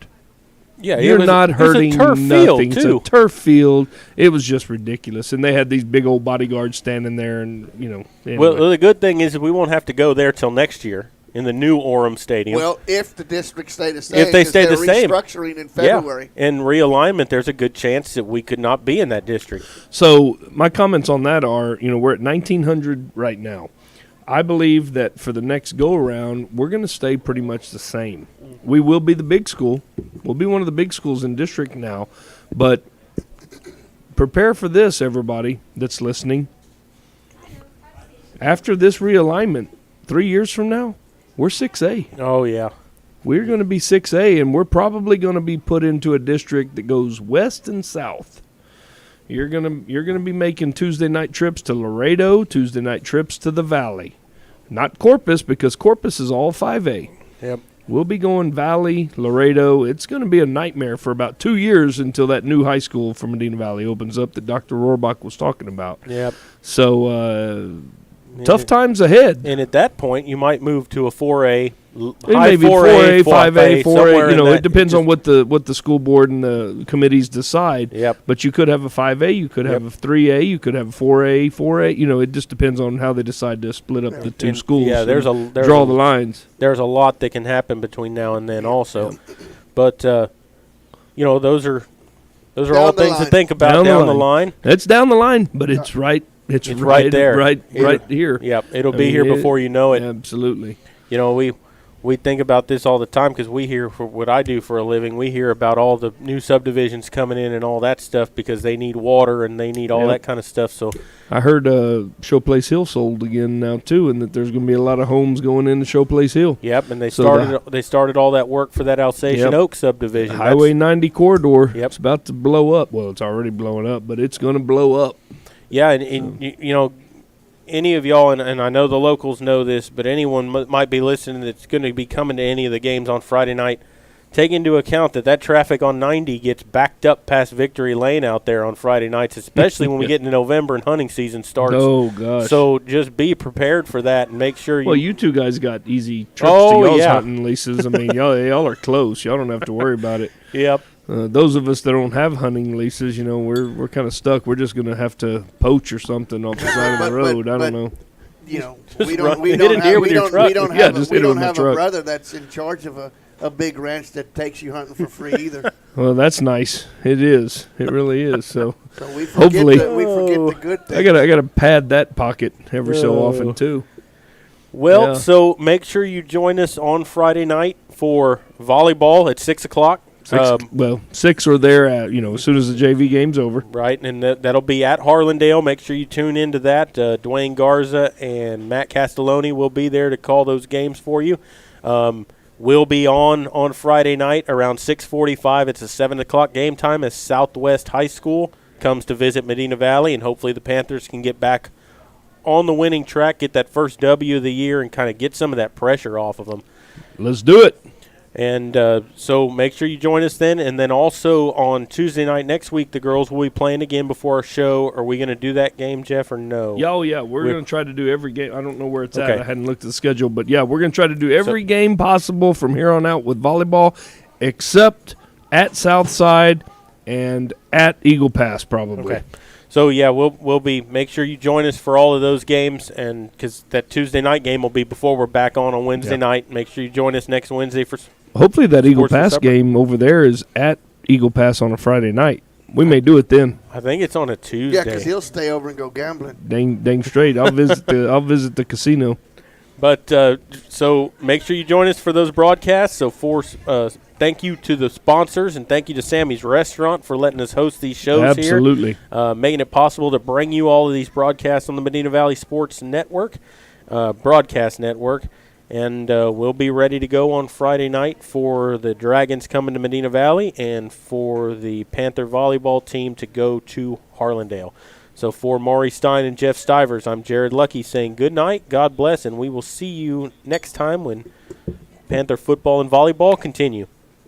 Speaker 1: Yeah,
Speaker 13: you're not hurting
Speaker 1: it was a turf
Speaker 13: nothing.
Speaker 1: Field,
Speaker 13: it's
Speaker 1: too.
Speaker 13: a turf field. It was just ridiculous, and they had these big old bodyguards standing there, and anyway.
Speaker 1: Well, the good thing is that we won't have to go there till next year in the new Orem Stadium.
Speaker 3: Well, if the district stay the same,
Speaker 1: if they stay the same,
Speaker 3: restructuring in February.
Speaker 1: Yeah, and realignment, there's a good chance that we could not be in that district.
Speaker 13: So my comments on that are, we're at 1,900 right now. I believe that for the next go-around, we're going to stay pretty much the same. We will be the big school. We'll be one of the big schools in district now. But prepare for this, everybody that's listening. After this realignment, 3 years from now, we're 6A.
Speaker 1: Oh, yeah.
Speaker 13: We're going to be 6A, and we're probably going to be put into a district that goes west and south. You're gonna be making Tuesday night trips to Laredo, Tuesday night trips to the Valley. Not Corpus, because Corpus is all 5A.
Speaker 1: Yep.
Speaker 13: We'll be going Valley, Laredo. It's going to be a nightmare for about 2 years until that new high school for Medina Valley opens up that Dr. Rohrbach was talking about.
Speaker 1: Yep.
Speaker 13: So Tough times ahead.
Speaker 1: And at that point, you might move to a 4A,
Speaker 13: Maybe 4A, 5A, 4A. You know, it depends on what the school board and the committees decide.
Speaker 1: Yep.
Speaker 13: But you could have a 5A, you could have a 3A, you could have a 4A, 4A. You know, it just depends on how they decide to split up the two schools.
Speaker 1: Yeah, there's
Speaker 13: draw the lines.
Speaker 1: There's a lot that can happen between now and then, also. But you know, those are all things to think about down the line.
Speaker 13: It's down the line, but it's right. It's
Speaker 1: right there,
Speaker 13: right here.
Speaker 1: Yep, it'll be here before you know it.
Speaker 13: Absolutely.
Speaker 1: You know, we think about this all the time because we hear, for what I do for a living, we hear about all the new subdivisions coming in and all that stuff because they need water and they need all that kind of stuff. So
Speaker 13: I heard Showplace Hill sold again now too, and that there's going to be a lot of homes going into Showplace Hill.
Speaker 1: Yep, and they started all that work for that Alsatian Oak subdivision.
Speaker 13: Highway 90 corridor. Yep. It's about to blow up. Well, it's already blowing up, but it's going to blow up.
Speaker 1: Yeah, and you know, any of y'all, and I know the locals know this, but anyone might be listening that's going to be coming to any of the games on Friday night, take into account that traffic on 90 gets backed up past Victory Lane out there on Friday nights, especially when we get into November and hunting season starts.
Speaker 13: Oh, gosh.
Speaker 1: So just be prepared for that and make sure you...
Speaker 13: Well, you two guys got easy trips to y'all's hunting leases. I mean, y'all are close. Y'all don't have to worry about it.
Speaker 1: Yep.
Speaker 13: Those of us that don't have hunting leases, you know, we're kind of stuck. We're just going to have to poach or something off the side of the road. I don't know.
Speaker 3: You know,
Speaker 1: just
Speaker 3: we don't have a brother that's in charge of a big ranch that takes you hunting for free either.
Speaker 13: Well, that's nice. It is. It really is. So,
Speaker 3: we forget
Speaker 13: hopefully,
Speaker 3: we forget the good things.
Speaker 13: I gotta pad that pocket every so often too.
Speaker 1: Well, so make sure you join us on Friday night for volleyball at 6 o'clock.
Speaker 13: 6 or there as soon as the JV game's over.
Speaker 1: Right, and that'll be at Harlandale. Make sure you tune into that. Dwayne Garza and Matt Castelloni will be there to call those games for you. We'll be on Friday night around 6:45. It's a 7 o'clock game time as Southwest High School comes to visit Medina Valley, and hopefully the Panthers can get back on the winning track, get that first W of the year, and kind of get some of that pressure off of them.
Speaker 13: Let's do it.
Speaker 1: And so make sure you join us then. And then also on Tuesday night next week, the girls will be playing again before our show. Are we going to do that game, Jeff, or no?
Speaker 13: Yeah, we're going to try to do every game. I don't know where it's at. I hadn't looked at the schedule. But, yeah, we're going to try to do every game possible from here on out with volleyball, except at Southside and at Eagle Pass probably.
Speaker 1: Okay. So, yeah, we'll be – make sure you join us for all of those games, and because that Tuesday night game will be before we're back on Wednesday night. Make sure you join us next Wednesday for –
Speaker 13: hopefully that Eagle Pass game over there is at Eagle Pass on a Friday night. We may do it then.
Speaker 1: I think it's on a Tuesday.
Speaker 3: Yeah, because he'll stay over and go gambling.
Speaker 13: Dang straight. I'll visit the casino.
Speaker 1: But so make sure you join us for those broadcasts. So thank you to the sponsors, and thank you to Sammy's Restaurant for letting us host these shows here.
Speaker 13: Absolutely.
Speaker 1: Making it possible to bring you all of these broadcasts on the Medina Valley Sports Network, Broadcast Network. And we'll be ready to go on Friday night for the Dragons coming to Medina Valley and for the Panther volleyball team to go to Harlandale. So for Maury Stein and Jeff Stivers, I'm Jared Lucky saying good night, God bless, and we will see you next time when Panther football and volleyball continue.